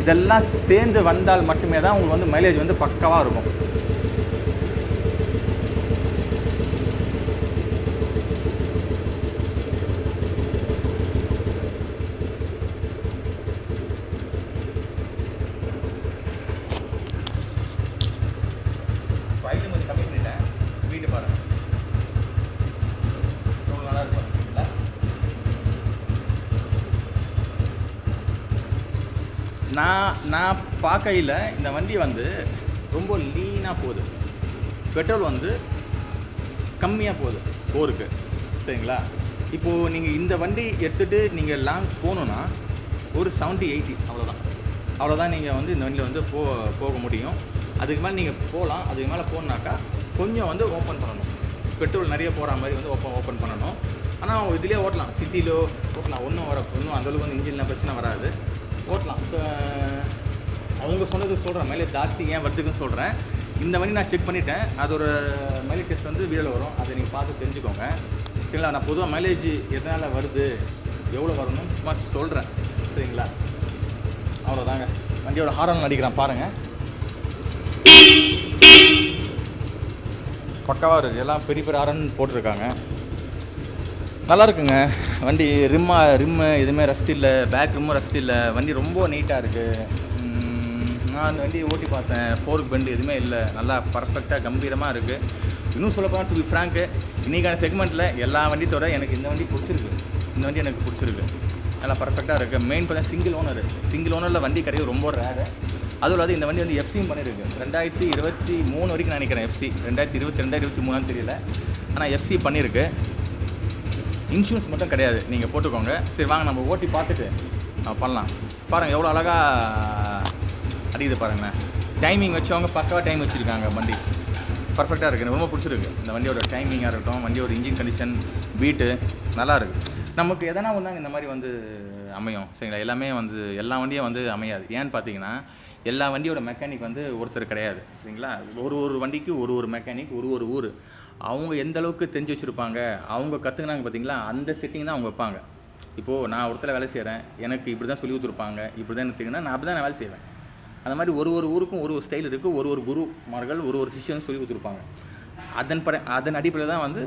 இதெல்லாம் சேர்ந்து வந்தால் மட்டுமே தான் உங்களுக்கு வந்து மைலேஜ் வந்து பக்காவாக இருக்கும். நான் பார்க்கையில் இந்த வண்டி வந்து ரொம்ப லீனாக போகுது. பெட்ரோல் வந்து கம்மியாக போகுது போருக்கு. சரிங்களா, இப்போது நீங்கள் இந்த வண்டி எடுத்துகிட்டு நீங்கள் லாங் போகணுன்னா ஒரு 70-80 அவ்வளோதான் நீங்கள் வந்து இந்த வண்டியில் வந்து போக முடியும். அதுக்கு மேலே நீங்கள் போகலாம். அதுக்கு மேலே போகணுன்னாக்கா கொஞ்சம் வந்து ஓப்பன் பண்ணணும். பெட்ரோல் நிறைய போகிற மாதிரி வந்து ஓப்பன் பண்ணணும். ஆனால் இதிலே ஓட்டலாம், சிட்டிலோ ஓட்டலாம். ஒன்றும் அந்தளவுக்கு வந்து இன்ஜின்லாம் பிரச்சனை வராது, ஓட்டலாம். அவங்க சொன்னது சொல்கிறேன், மைலேஜ் ஜாஸ்தி ஏன் வருதுக்குன்னு சொல்கிறேன். இந்த வண்டி நான் செக் பண்ணிவிட்டேன், அதோட மைலேஜ் டெஸ்ட் வந்து வீடியோவில் வரும், அதை நீங்கள் பார்த்து தெரிஞ்சுக்கோங்க. சரிங்களா, நான் பொதுவாக மைலேஜ் எதனால் வருது, எவ்வளோ வரணும்னு சும்மா சொல்கிறேன். சரிங்களா, அவ்வளோதாங்க. வண்டியோட ஹாரன் அடிக்கிறான் பாருங்கள், பக்காவாக இருக்குது. எல்லாம் பெரிய ஹாரன் போட்டிருக்காங்க, நல்லா இருக்குங்க. வண்டி ரிம்மு எதுவுமே ரஸ்ட் இல்லை, பேக் ரிம்மும் ரஸ்ட் இல்லை. வண்டி ரொம்ப நீட்டாக இருக்குது. நான் அந்த வண்டியை ஓட்டி பார்த்தேன், ஃபோர்க் பெண்டு எதுவுமே இல்லை, நல்லா பர்ஃபெக்டாக கம்பீரமாக இருக்குது. இன்னும் சொல்லப்போனால் டு பி ஃப்ராங்க்கு, இன்றைக்கான செக்மெண்ட்டில் எல்லா வண்டியோட எனக்கு இந்த வண்டி பிடிச்சிருக்கு. இந்த வண்டி எனக்கு பிடிச்சிருக்கு, நல்லா பர்ஃபெக்டாக இருக்குது. மெயின் பார்த்தா சிங்கிள் ஓனரில் வண்டி கிடையாது, ரொம்ப ரேரு. அதுவும் இல்லாத இந்த வண்டி வந்து எஃப்சியும் பண்ணியிருக்கு. 2023 வரைக்கும் நான் நினைக்கிறேன் எஃப்சி, 2022 2023 தெரியல, ஆனால் எஃப்சி பண்ணியிருக்கு. இன்சூரன்ஸ் மட்டும் கிடையாது, நீங்கள் போட்டுக்கோங்க. சரி வாங்க நம்ம ஓட்டி பார்த்துட்டு பண்ணலாம். பாருங்கள் எவ்வளோ அழகாக அடிக்குது பாருங்களேன். டைமிங் வச்சவங்க பக்காவாக டைம் வச்சுருக்காங்க. வண்டி பர்ஃபெக்டாக இருக்குது, எனக்கு ரொம்ப பிடிச்சிருக்கு. இந்த வண்டியோட டைமிங்காக இருக்கட்டும், வண்டியோட இன்ஜின் கண்டிஷன், பீட்டு நல்லா இருக்குது. நமக்கு எதனா ஒன்றாங்க இந்த மாதிரி வந்து அமையும். சரிங்களா, எல்லாமே வந்து எல்லா வண்டியும் வந்து அமையாது. ஏன்னு பார்த்தீங்கன்னா எல்லா வண்டியோட மெக்கானிக் வந்து ஒருத்தர் கிடையாது சரிங்களா. ஒரு வண்டிக்கு ஒரு மெக்கானிக் ஒரு ஊர். அவங்க எந்த அளவுக்கு தெரிஞ்சு வச்சுருப்பாங்க, அவங்க கற்றுக்கினாங்க பார்த்தீங்களா, அந்த செட்டிங் தான் அவங்க வைப்பாங்க. இப்போது நான் ஒருத்தர் வேலை செய்கிறேன், எனக்கு இப்படி தான் சொல்லி கொடுத்துருப்பாங்க, இப்படி தான் எனக்கு தெரியும்னா நான் அப்படி தான் நான் வேலை செய்வேன். அந்த மாதிரி ஒரு ஊருக்கும் ஒரு ஸ்டைல் இருக்குது, ஒரு குருமார்கள் ஒரு சிஷ்யன்னு சொல்லி கொடுத்துருப்பாங்க. அதன் அடிப்படையில் தான் வந்து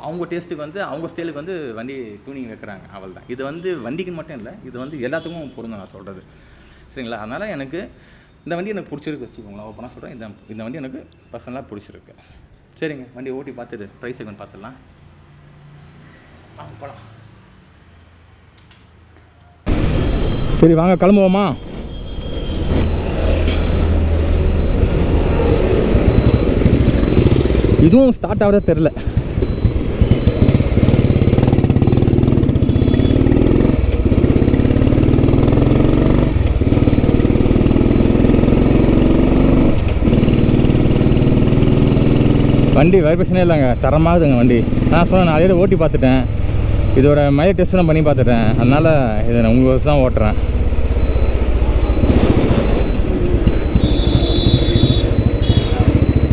அவங்க டேஸ்ட்டுக்கு வந்து அவங்க ஸ்டைலுக்கு வந்து வண்டி டியூனிங் வைக்கிறாங்க. அவள் தான் இது வந்து வண்டிக்கு மட்டும் இல்லை, இது வந்து எல்லாத்துக்கும் பொருந்தும் நான் சொல்கிறது சரிங்களா. அதனால் எனக்கு இந்த வண்டி எனக்கு பிடிச்சிருக்கு வச்சுக்கோங்களேன். ஓப்பனாக சொல்கிறேன், இந்த வண்டி எனக்கு பர்சனலாக பிடிச்சிருக்கு. சரிங்க, வண்டி ஓட்டி பார்த்துட்டு ப்ரைஸ் செகண்ட் பார்த்துடலாம். போகலாம். சரி வாங்க கிளம்புவோமா. இதுவும் ஸ்டார்ட் ஆகிறதே தெரில. வண்டி வைப்ரேஷனே இல்லைங்க, தரமாகுதுங்க வண்டி. நான் சொன்னேன், நான் அதே ஓட்டி பார்த்துட்டேன், இதோட மைலேஜ் டெஸ்ட்லாம் பண்ணி பார்த்துட்டேன். அதனால் இதை நான் உங்கள் வருஷம் தான் ஓட்டுறேன்.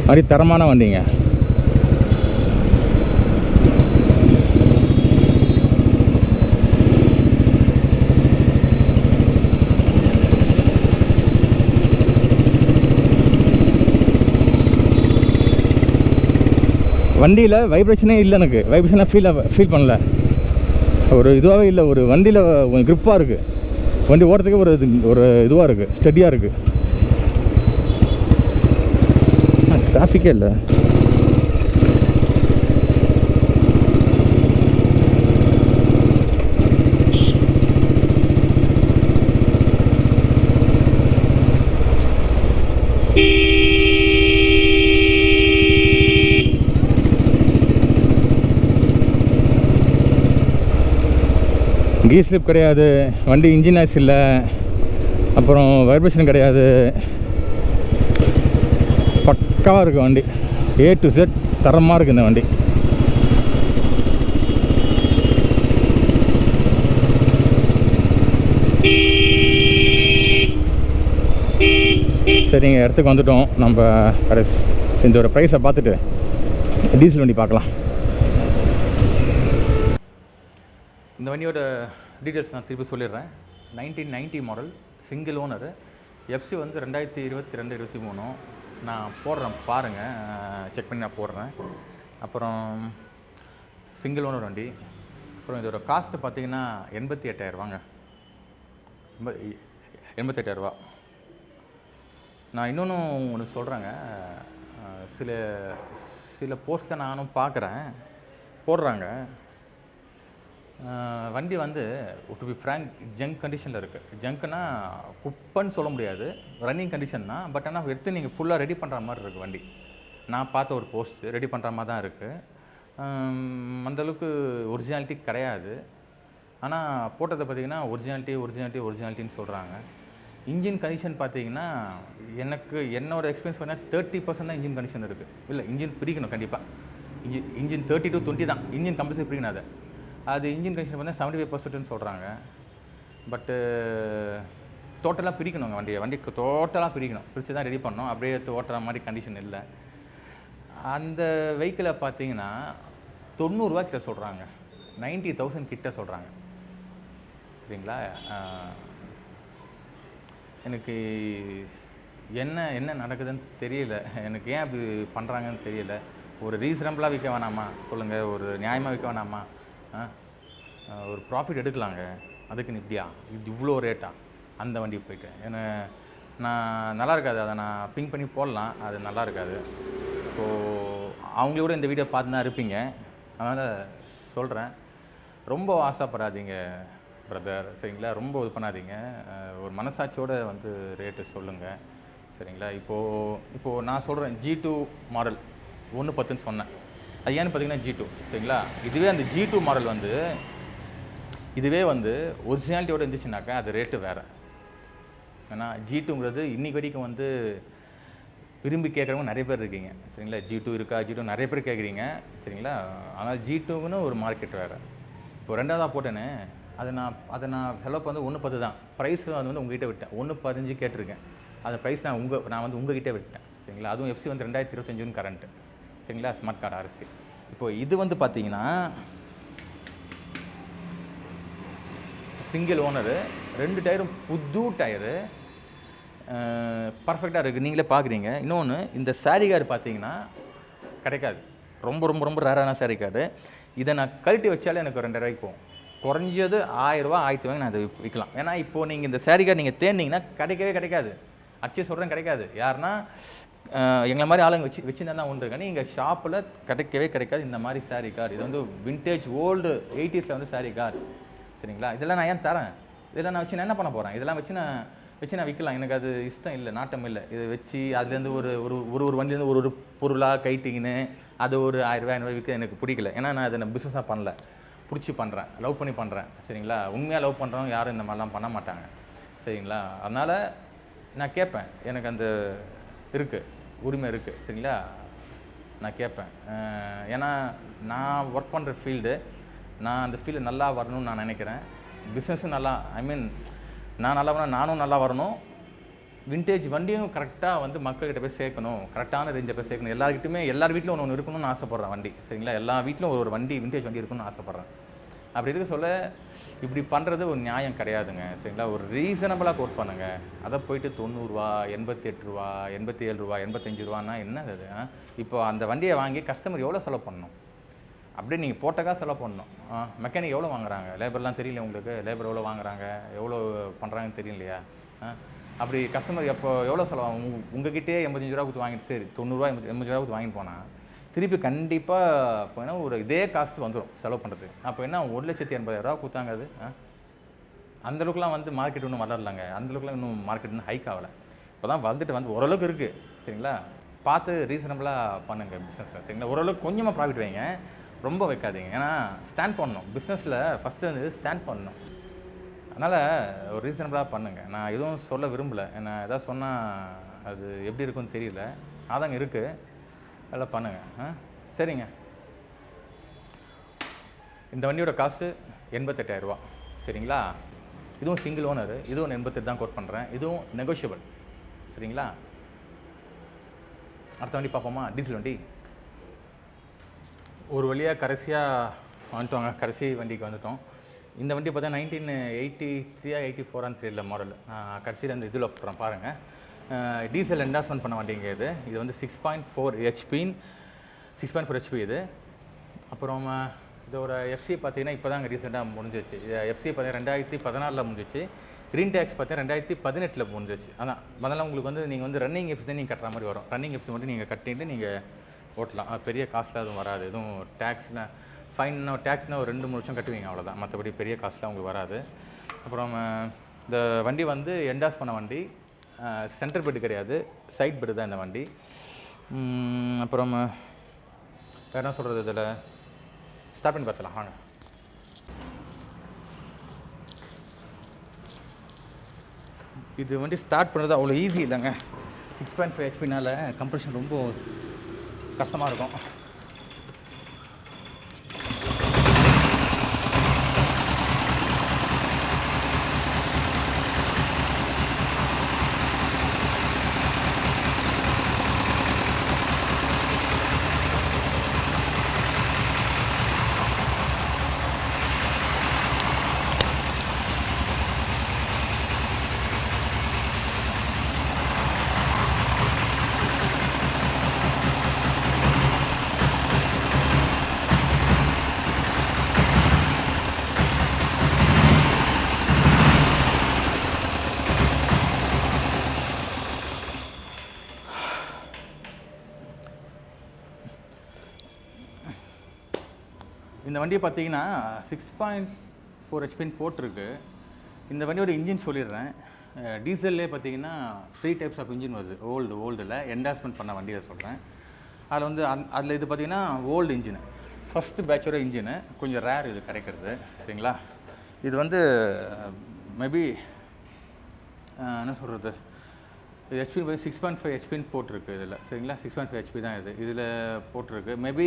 அப்படி தரமான வண்டிங்க. வண்டியில் வைப்ரேஷனே இல்லை, எனக்கு வைப்ரேஷனாக ஃபீல் பண்ணல. ஒரு இதுவாகவே இல்லை, ஒரு வண்டியில் க்ரிப்பாக இருக்குது. வண்டி ஓட்டுறதுக்கே ஒரு இதுவாக இருக்குது, ஸ்டெடியாக இருக்குது. டிராஃபிக்கே இல்லை. கீர் ஸ்லிப் கிடையாது, வண்டி இன்ஜின் ஆக்ஸ் இல்லை, அப்புறம் வைப்ரேஷன் கிடையாது. பக்காவாக இருக்குது வண்டி, A to Z தரமாக இருக்குது இந்த வண்டி. சரிங்க, இடத்துக்கு வந்துட்டோம் நம்ம. இந்த ஒரு ப்ரைஸை பார்த்துட்டு டீசல் வண்டி பார்க்கலாம். இந்த வண்டியோட டீட்டெயில்ஸ் நான் திருப்பி சொல்லிடுறேன். 1990 மாடல், சிங்கிள் ஓனர், எஃப்சி வந்து 2022-23. நான் போடுறேன் பாருங்கள், செக் பண்ணி நான் போடுறேன். அப்புறம் சிங்கிள் ஓனர் வண்டி. அப்புறம் இதோட காஸ்ட்டு பார்த்தீங்கன்னா 88,000ரூவாங்க. 88,000ரூவா. நான் இன்னொன்று ஒன்று சொல்கிறேங்க, சில போஸ்ட்டில் நானும் பார்க்குறேன் போடுறாங்க. வண்டி வந்து டு பி ஃப்ராங்க் ஜங்க் கண்டிஷனில் இருக்குது. ஜங்க்னா குப்பன்னு சொல்ல முடியாது, ரன்னிங் கண்டிஷன் தான். பட் ஆனால் எடுத்து நீங்கள் ஃபுல்லாக ரெடி பண்ணுற மாதிரி இருக்குது வண்டி. நான் பார்த்த ஒரு போஸ்ட்டு ரெடி பண்ணுற மாதிரி தான் இருக்குது. அந்தளவுக்கு ஒரிஜினாலிட்டி கிடையாது. ஆனால் போட்டதை பார்த்திங்கன்னா ஒரிஜினாலிட்டின்னு சொல்கிறாங்க. இன்ஜின் கண்டிஷன் பார்த்தீங்கன்னா என்னோடய எக்ஸ்பீரியன்ஸ் பண்ணால் 30% தான் இன்ஜின் கண்டிஷன் இருக்குது. இல்லை, இன்ஜின் பிரிக்கணும் கண்டிப்பாக. இன்ஜின் 30 to 20 தான் இன்ஜின் கம்பல்சரி பிரிக்கணும். அது இன்ஜின் கண்டிஷன் பார்த்தா 75%ன்னு சொல்கிறாங்க. பட்டு டோட்டலாக பிரிக்கணுங்க வண்டிக்கு டோட்டலாக பிரித்து தான் ரெடி பண்ணோம். அப்படியே ஓட்டுற மாதிரி கண்டிஷன் இல்லை. அந்த வெஹிக்கிளை பார்த்தீங்கன்னா 90 ரூபா கிட்ட சொல்கிறாங்க, 90,000 கிட்ட சொல்கிறாங்க. சரிங்களா. எனக்கு என்ன நடக்குதுன்னு தெரியல. எனக்கு ஏன் அப்படி பண்ணுறாங்கன்னு தெரியல. ஒரு ரீசனபிளாக விற்க வேணாமா சொல்லுங்கள், ஒரு நியாயமாக விற்க வேணாமா? ஒரு ப்ராஃபிட் எடுக்கலாங்க, அதுக்குன்னு இப்படியா இவ்வளோ ரேட்டா அந்த வண்டி போய்ட்டு? ஏன்னா நான் நல்லா இருக்காது, அதை நான் பிங்க் பண்ணி போடலாம், அது நல்லா இருக்காது. ஸோ அவங்களோட இந்த வீடியோ பார்த்து தான் இருப்பீங்க, அதனால் சொல்கிறேன். ரொம்ப ஆசைப்படாதீங்க பிரதர், சரிங்களா. ரொம்ப இது பண்ணாதீங்க, ஒரு மனசாட்சியோடு வந்து ரேட்டு சொல்லுங்கள், சரிங்களா. இப்போது நான் சொல்கிறேன் G2 மாடல் 110ன்னு சொன்னேன். அது ஏன்னு பார்த்தீங்கன்னா G2, சரிங்களா. இதுவே அந்த G2 மாடல் வந்து ஒரிஜினாலிட்டியோடு இருந்துச்சுனாக்கா அது ரேட்டு வேறு. ஏன்னா G2ங்கிறது இன்றைக்கி வரைக்கும் வந்து விரும்பி கேட்குறவங்க நிறைய பேர் இருக்கீங்க, சரிங்களா. G2 இருக்கா, G2 நிறைய பேர் கேட்குறீங்க, சரிங்களா. ஆனால் G2க்குன்னு ஒரு மார்க்கெட் வேறு. இப்போ ரெண்டாவதாக போட்டேன்னு அதை நான் செலவு வந்து 1.10 தான். ப்ரைஸ் அது வந்து உங்ககிட்ட விட்டேன். 1.15 கேட்டிருக்கேன். அந்த ப்ரைஸ் நான் வந்து உங்ககிட்ட விட்டேன். சரிங்களா? அதுவும் எஃப்சி வந்து 2025 கரண்ட்டு. சரிங்களா? Smart card RC. இப்போது இது வந்து பார்த்தீங்கன்னா சிங்கிள் ஓனரு, 2 டயரும் புது டயரு, பர்ஃபெக்டாக இருக்குது. நீங்களே பார்க்குறீங்க. இன்னொன்று, இந்த சாரி கார்டு பார்த்தீங்கன்னா கிடைக்காது. ரொம்ப ரொம்ப ரொம்ப ரேரான சாரி கார்டு. இதை நான் கழட்டி வச்சாலே எனக்கு 2000 ரூபாய்க்கு போகும். குறைஞ்சது 1000 ரூபா 1000 நான் அதை விற்கலாம். ஏன்னா இப்போது நீங்கள் இந்த சாரி கார்டு நீங்கள் தேர்ந்தீங்கன்னா கிடைக்காது. அச்சு சொல்கிறேன், கிடைக்காது. யாருன்னா எங்களை மாதிரி ஆளுங்க வச்சுருந்தா தான் ஒன்று இருக்கேன். நீங்கள் ஷாப்பில் கிடைக்காது இந்த மாதிரி சாரி கார்டு. இது வந்து விண்டேஜ் ஓல்டு 80s வந்து சாரி கார்டு. சரிங்களா? இதெல்லாம் நான் ஏன் தரேன்? இதெல்லாம் நான் வச்சு நான் என்ன பண்ண போகிறேன்? இதெல்லாம் வச்சு நான் விற்கலாம். எனக்கு அது இஷ்டம் இல்லை, நாட்டம் இல்லை. இதை வச்சு அதுலேருந்து ஒரு வண்டிலேருந்து ஒரு பொருளாக கைட்டிங்கன்னு அது ஒரு 1000 ரூபாய் 500 விற்க எனக்கு பிடிக்கல. ஏன்னா நான் அதை பிஸ்னஸாக பண்ணல, பிடிச்சி பண்ணுறேன், லவ் பண்ணி பண்ணுறேன். சரிங்களா? உண்மையாக லவ் பண்ணுறவங்க யாரும் இந்த மாதிரிலாம் பண்ண மாட்டாங்க. சரிங்களா? அதனால் நான் கேட்பேன், எனக்கு அந்த இருக்குது, உரிமை இருக்குது. சரிங்களா? நான் கேட்பேன். ஏன்னா நான் ஒர்க் பண்ணுற ஃபீல்டு, நான் அந்த ஃபீல்டு நல்லா வரணும்னு நான் நினைக்கிறேன். பிஸ்னஸும் நல்லா, நான் நல்லா வரணும், நானும் நல்லா வரணும். விண்டேஜ் வண்டியும் கரெக்டாக வந்து மக்கள்கிட்ட போய் சேர்க்கணும், கரெக்டான ரேஞ்சை போய் சேர்க்கணும். எல்லார் வீட்டிலும் ஒன்று இருக்கணும்னு ஆசைப்பட்றேன் வண்டி. சரிங்களா? எல்லா வீட்டிலும் ஒரு வண்டி, விண்டேஜ் வண்டி இருக்கணும்னு ஆசைப்பட்றேன். அப்படி இருக்க சொல்ல இப்படி பண்ணுறது ஒரு நியாயம் கிடையாதுங்க. சரிங்களா? ஒரு ரீசனபிளாக கோட் பண்ணுங்கள். அதை போயிட்டு 90 ரூபா, 88 ரூபா, 87 ரூபா, 85 ரூபான்னா என்னது அது? இப்போ அந்த வண்டியை வாங்கி கஸ்டமர் எவ்வளோ செலவு பண்ணணும்? அப்படியே நீங்கள் போட்டக்கா செலவு பண்ணணும். மெக்கானிக் எவ்வளோ வாங்குறாங்க? லேபர்லாம் தெரியல உங்களுக்கு? லேபர் எவ்வளோ வாங்குறாங்க, எவ்வளோ பண்ணுறாங்கன்னு தெரியலையா? அப்படி கஸ்டமர் எவ்வளோ செலவாகும்? உங்ககிட்டே 85 ரூபா கொடுத்து வாங்கிட்டு, சரி 90 ரூபா 85 ரூபா கொடுத்து வாங்கிட்டு போனால் திருப்பி கண்டிப்பாக இப்போ என்ன ஒரு இதே காஸ்ட் வந்துடும் செலவு பண்ணுறதுக்கு. அப்போ என்ன 1,80,000 ரூபா கொடுத்தாங்க அது? அந்தளவுக்குலாம் வந்து மார்க்கெட் இன்னும் வளரலாங்க. அந்தளவுக்குலாம் இன்னும் மார்க்கெட் இன்னும் ஹைக் ஆகலை. இப்போ தான் வந்து ஓரளவுக்கு இருக்குது. சரிங்களா? பார்த்து ரீசனபிளாக பண்ணுங்கள் பிஸ்னஸை. சரிங்களா? ஓரளவுக்கு கொஞ்சமாக ப்ராஃபிட் வைங்க, ரொம்ப வைக்காதீங்க. ஏன்னா ஸ்டாண்ட் பண்ணணும் பிஸ்னஸில். ஃபஸ்ட்டு வந்து ஸ்டாண்ட் பண்ணணும். அதனால் ஒரு ரீசனபிளாக பண்ணுங்கள். நான் எதுவும் சொல்ல விரும்பலை. நான் எதாவது சொன்னால் அது எப்படி இருக்குன்னு தெரியல. அதாங்க இருக்குது, அதெல்லாம் பண்ணுங்கள். சரிங்க. இந்த வண்டியோட காசு 88,000 ரூபா. சரிங்களா? இதுவும் சிங்கிள் ஓனரு. இதுவும் 88 தான் கோட் பண்ணுறேன். இதுவும் நெகோஷியபிள். சரிங்களா? அடுத்த வண்டி பார்ப்போமா? டீசல் வண்டி. ஒரு வழியாக கடைசியாக வந்துட்டோங்க. கடைசி வண்டிக்கு வந்துட்டோம். இந்த வண்டி பார்த்தா 1983 84 தெரியல மாடல். கடைசியில் அந்த இதில் போடுறேன் பாருங்கள். டீசல் என்டாஸ்மெண்ட் பண்ண வண்டிங்க இது. இது வந்து 6.4 HP இது. அப்புறம் இதோட எஃப்சி பார்த்தீங்கன்னா இப்போ தான் ரீசெண்டாக முடிஞ்சிச்சு. எஃப்சி பார்த்தீங்கன்னா 2016 முடிஞ்சிச்சு. க்ரீன் டேக்ஸ் பார்த்தீங்கன்னா 2018 முடிஞ்சிச்சு. அதான் முதல்ல உங்களுக்கு வந்து நீங்கள் வந்து ரன்னிங் எஃப்சி தான் நீங்கள் கட்டுற மாதிரி வரும். ரன்னிங் எஃப்சி மட்டும் நீங்கள் கட்டிட்டு நீங்கள் ஓட்டலாம். பெரிய காஸ்ட்லாம் எதுவும் வராது. எதுவும் டேக்ஸ்னால் டேக்ஸ்னால் ஒரு 2-3 வருஷம் கட்டுவீங்க, அவ்வளோதான். மற்றபடி பெரிய காஸ்ட்லாம் உங்களுக்கு வராது. அப்புறம் இந்த வண்டி வந்து என்டாஸ் பண்ண வண்டி. சென்டர் பெட்டு கிடையாது, சைட் பெட்டு தான் இந்த வண்டி. அப்புறம் வேறு என்ன சொல்கிறது, இதில் ஸ்டார்ட் பண்ணி பார்த்தலாம் வாங்க. இது வண்டி ஸ்டார்ட் பண்ணுறது அவ்வளோ ஈஸி இல்லைங்க. 6.5 HPனால கம்ப்ரெஷன் ரொம்ப கஷ்டமாக இருக்கும். இந்த வண்டியை பார்த்தீங்கன்னா 6.4 HPன்னு போட்டிருக்கு. இந்த வண்டியோட இன்ஜின் சொல்லிடுறேன். டீசல்லே பார்த்தீங்கன்னா 3 டைப்ஸ் ஆஃப் இன்ஜின் வருது. ஓல்டில் என்டாஸ்மெண்ட் பண்ண வண்டியை சொல்கிறேன். அதில் வந்து அதில் இது பார்த்திங்கன்னா ஓல்டு இன்ஜினு, ஃபஸ்ட்டு பேட்சோட இன்ஜினு. கொஞ்சம் ரேர் இது கிடைக்கிறது. சரிங்களா? இது வந்து மேபி என்ன சொல்கிறது, இது ஹெச்பி 6.5 ஹெச்பின்னு போட்டிருக்கு இதில், சரிங்களா? 6.5 ஹெச்பி தான் இதில் போட்டிருக்கு. மேபி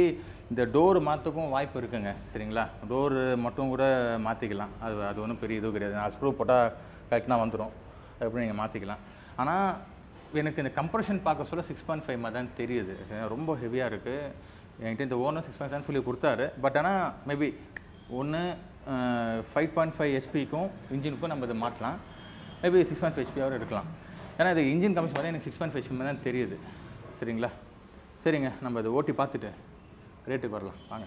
இந்த டோர் மாற்றக்கும் வாய்ப்பு இருக்குங்க, சரிங்களா? டோரு மட்டும் கூட மாற்றிக்கலாம், அது ஒன்றும் பெரிய இது கிடையாது. நான் ஸ்க்ரூ போட்டால் கரெக்டாக வந்துடும், எப்படி நீங்கள் மாற்றிக்கலாம். ஆனால் எனக்கு இந்த கம்ப்ரெஷன் பார்க்க சொல்ல 6.5 மாதிரி தான் தெரியுது, ரொம்ப ஹெவியாக இருக்குது. என்கிட்ட இந்த ஓனர் 6.5 சொல்லி கொடுத்தாரு. பட் ஆனால் மேபி ஒன்று 5.5 ஹெச்பிக்கும் இன்ஜினுக்கும் நம்ம இதை மாட்டலாம், மேபி 6.5 ஹெச்பியாவது எடுக்கலாம். ஏன்னா இது இன்ஜின் கமிஷன் பார்த்தா எனக்கு 6.5 ஹெச்பி தான் தெரியுது, சரிங்களா? சரிங்க, நம்ம இதை ஓட்டி பார்த்துட்டு ரேட்டுக்கு வரலாம் வாங்க.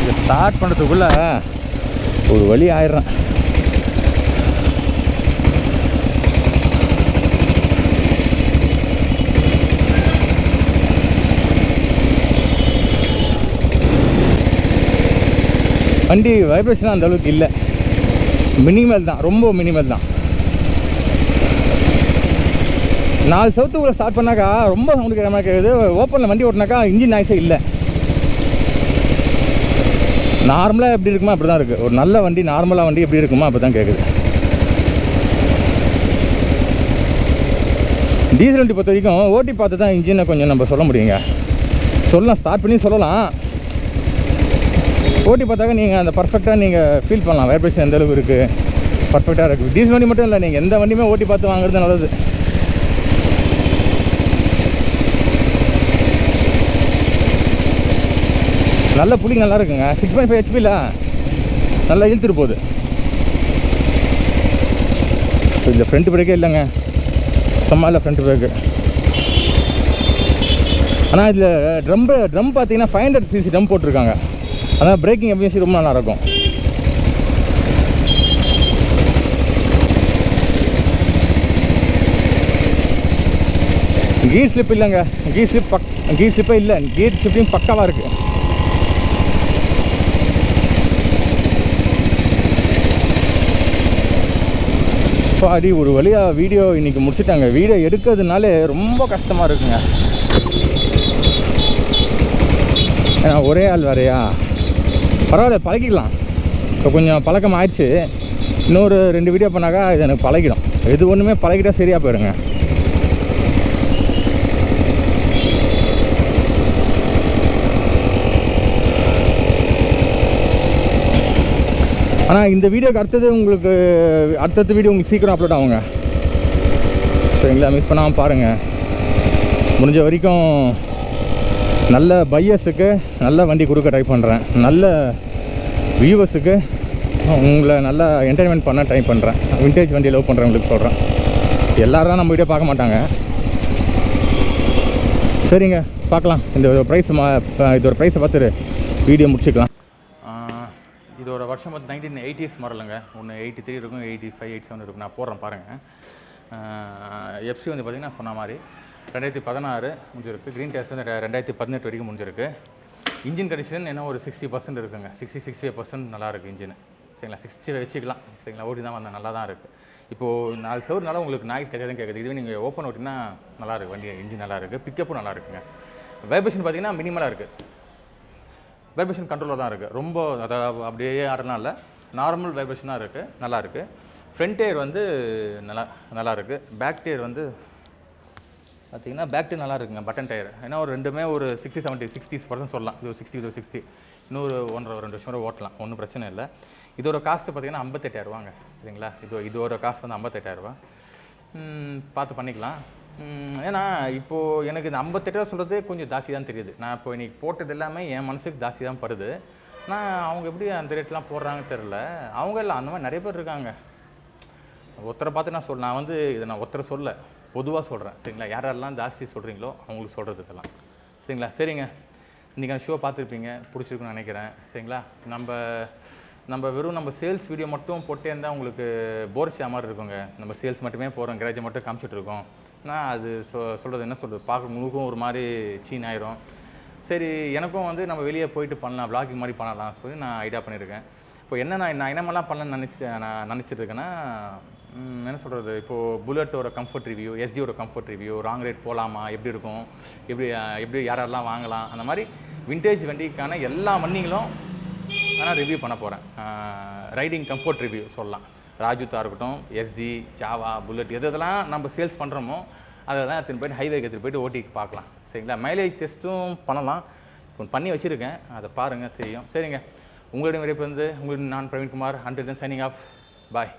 இதை ஸ்டார்ட் பண்ணுறதுக்குள்ளே ஒரு வழி ஆயிடுறேன். வண்டி வைப்ரேஷனாக அந்த அளவுக்கு இல்லை, மினிமல் தான், ரொம்ப மினிமல் தான். 4 செவத்துக்குள்ளே ஸ்டார்ட் பண்ணாக்கா ரொம்ப சவுண்டு கேட்குற மாதிரி கேட்குது. ஓப்பனில் வண்டி ஓட்டினாக்கா இன்ஜின் நாய்ஸே இல்லை. நார்மலாக எப்படி இருக்குமா அப்படி தான் இருக்குது. ஒரு நல்ல வண்டி, நார்மலாக வண்டி எப்படி இருக்குமா அப்படி தான் கேட்குது. டீசல் வண்டி பொறுத்த வரைக்கும் ஓட்டி பார்த்து தான் இன்ஜினை கொஞ்சம் நம்ம சொல்ல முடியுங்க. சொல்லலாம், ஸ்டார்ட் பண்ணி சொல்லலாம். ஓட்டி பார்த்தாக்க நீங்கள் அந்த பர்ஃபெக்டாக நீங்கள் ஃபீல் பண்ணலாம், வைப்ரேஷன் எந்த அளவுக்கு இருக்குது, பர்ஃபெக்டாக இருக்குது. டீசல் வண்டி மட்டும் இல்லை, நீங்கள் எந்த வண்டியுமே ஓட்டி பார்த்து வாங்குறது நல்லது. நல்ல புளிங் நல்லா இருக்குங்க. 6.5 ஹெச்பியில் நல்லா இழுத்துட்டு போகுது. இந்த ஃப்ரண்ட் பிரேக்கே இல்லைங்க, சும்மா இல்லை ஃப்ரண்ட் பிரேக்கு. ஆனால் இதில் ட்ரம் பார்த்தீங்கன்னா 500cc ட்ரம் போட்டிருக்காங்க. அதான் பிரேக்கிங் எஃபிஷியன்சி ரொம்ப நல்லாயிருக்கும். கீர் ஸ்லிப் இல்லைங்க, கீர் ஸ்லிப்பே இல்லை, கீர் ஸ்லிப்பையும் பக்காவாக இருக்குது. அடி ஒரு வழியாக வீடியோ இன்றைக்கி முடிச்சுட்டாங்க. வீடியோ எடுக்கிறதுனாலே ரொம்ப கஷ்டமாக இருக்குங்க. ஏன்னா ஒரே ஆள் வேறையா, பரவாயில்ல பழகிக்கலாம். இப்போ கொஞ்சம் பழக்கம் ஆயிடுச்சு. இன்னொரு 2 வீடியோ பண்ணாக்கா இது எனக்கு பழகிடும். எது ஒன்றுமே பழகிட்டா சரியாக போயிடுங்க. ஆனால் இந்த வீடியோக்கு அடுத்தது வீடியோ உங்களுக்கு சீக்கிரம் அப்லோட் ஆகுங்க, சரிங்களா? மிஸ் பண்ணாமல் பாருங்கள். முடிஞ்ச வரைக்கும் நல்ல பையர்ஸுக்கு நல்ல வண்டி கொடுக்க ட்ரை பண்ணுறேன். நல்ல வியூவர்ஸுக்கு உங்களை நல்லா என்டர்டைன்மெண்ட் பண்ண ட்ரை பண்ணுறேன். விண்டேஜ் வண்டி லவ் பண்ணுறவங்களுக்கு சொல்கிறேன். எல்லோரும் தான் நம்ம வீடியோ பார்க்க மாட்டாங்க. சரிங்க, பார்க்கலாம். இதோட ப்ரைஸை பார்த்துட்டு வீடியோ முடிச்சுக்கலாம். இதோட வருஷம் பார்த்து 1980s மாடலுங்க. ஒன்று 83 இருக்கும், 85, 87 இருக்கும். நான் போடுறேன் பாருங்கள். எஃப்சி வந்து பார்த்திங்கன்னா சொன்ன மாதிரி 2016 முடிஞ்சிருக்கு. க்ரீன் டேக்ஸ் வந்து 2018 வரைக்கும் முடிஞ்சிருக்கு. இன்ஜின் கண்டிஷன் என்ன ஒரு 60% இருக்குங்க, 65% நல்லாயிருக்கு இன்ஜின், சரிங்களா? 60 வச்சுக்கலாம், சரிங்களா? ஓட்டி தான் வந்தேன், நல்லா தான் இருக்குது. இப்போது 4 செவருனால உங்களுக்கு நாய்ஸ் கிடைச்சாதான் கேட்குது. இதுவே நீங்கள் ஓப்பன் ஓட்டினா நல்லாயிருக்கு, வண்டி இன்ஜின் நல்லா இருக்குது, பிக்கப்பும் நல்லா இருக்குங்க. வைப்ரேஷன் பார்த்திங்கன்னா மினிமலாக இருக்குது, வைப்ரேஷன் கண்ட்ரோலாக தான் இருக்குது. ரொம்ப அதாவது அப்படியே ஆடுறதுனால இல்லை, நார்மல் வைப்ரேஷனாக இருக்குது, நல்லாயிருக்கு. ஃப்ரண்ட் டயர் வந்து நல்லா இருக்குது. பேக் டயர் வந்து பார்த்திங்கன்னா பேக் டயர் நல்லா இருக்குங்க, பட்டன் டயர். ஏன்னா ஒரு ரெண்டுமே ஒரு 60% சொல்லலாம். இது 60 இன்னொரு 1.5-2 வருஷம் வரை ஓட்டலாம், ஒன்றும் பிரச்சனை இல்லை. இதோட காஸ்ட்டு பார்த்திங்கன்னா 58,000 சரிங்களா? இதோட காஸ்ட் வந்து 58,000 பார்த்து பண்ணிக்கலாம். ஏன்னா இப்போது எனக்கு இந்த 58 சொல்கிறது கொஞ்சம் ஜாஸ்தி தான் தெரியுது. நான் இப்போ இன்றைக்கி போட்டது எல்லாமே என் மனசுக்கு ஜாஸ்தி தான் படுது. நான் அவங்க எப்படி அந்த ரேட்லாம் போடுறாங்கன்னு தெரில. அவங்க இல்லை, அந்த மாதிரி நிறைய பேர் இருக்காங்க. ஒருத்தரை பார்த்து நான் வந்து இதை நான் ஒருத்தரை சொல்ல, பொதுவாக சொல்கிறேன், சரிங்களா? யாரெல்லாம் ஜாஸ்தி சொல்கிறீங்களோ அவங்களுக்கு சொல்கிறது இதெல்லாம், சரிங்களா? சரிங்க, இன்றைக்கி ஷோ பார்த்துருப்பீங்க, பிடிச்சிருக்குன்னு நினைக்கிறேன், சரிங்களா? நம்ம வெறும் நம்ம சேல்ஸ் வீடியோ மட்டும் போட்டே இருந்தால் உங்களுக்கு போர்ஷா மாதிரி இருக்குங்க. நம்ம சேல்ஸ் மட்டுமே போகிறோம், கிராஜை மட்டும் காமிச்சிட்ருக்கோம். நான் அது சொல்கிறது என்ன சொல்கிறது, பார்க்க முழுக்கும் ஒரு மாதிரி சீன் ஆயிரும். சரி, எனக்கும் வந்து நம்ம வெளியே போயிட்டு பண்ணலாம், வ்ளாகிங் மாதிரி பண்ணலாம் சொல்லி நான் ஐடியா பண்ணியிருக்கேன். இப்போ என்ன நான் என்னமெல்லாம் பண்ணலான்னு நான் நினச்சிட்டு இருக்கேன்னா, என்ன சொல்கிறது, இப்போது புல்லட்டோட கம்ஃபர்ட் ரிவ்யூ, எஸ்டியோட கம்ஃபர்ட் ரிவ்யூ, ராங் ரைட் போகலாமா, எப்படி இருக்கும், எப்படி யாரெல்லாம் வாங்கலாம், அந்த மாதிரி விண்டேஜ் வண்டிக்கான எல்லா வண்டிகளும் நான் ரிவ்யூ பண்ண போகிறேன். ரைடிங் கம்ஃபர்ட் ரிவ்யூ சொல்லலாம். ராஜூத்தா இருக்கட்டும், எஸ்டி, ஜாவா, புல்லட் எதெல்லாம் நம்ம சேல்ஸ் பண்ணுறோமோ அதெல்லாம் எடுத்துகிட்டு போய்ட்டு ஹைவேக்கு எடுத்துகிட்டு போய்ட்டு ஓட்டிக்கு பார்க்கலாம். சரிங்களா? மைலேஜ் டெஸ்ட்டும் பண்ணலாம், பண்ணி வச்சுருக்கேன், அதை பாருங்கள் தெரியும். சரிங்க, உங்களுடைய விரைப்பு வந்து உங்களுக்கு நான் Praveenkumar. Until then signing off. பாய்.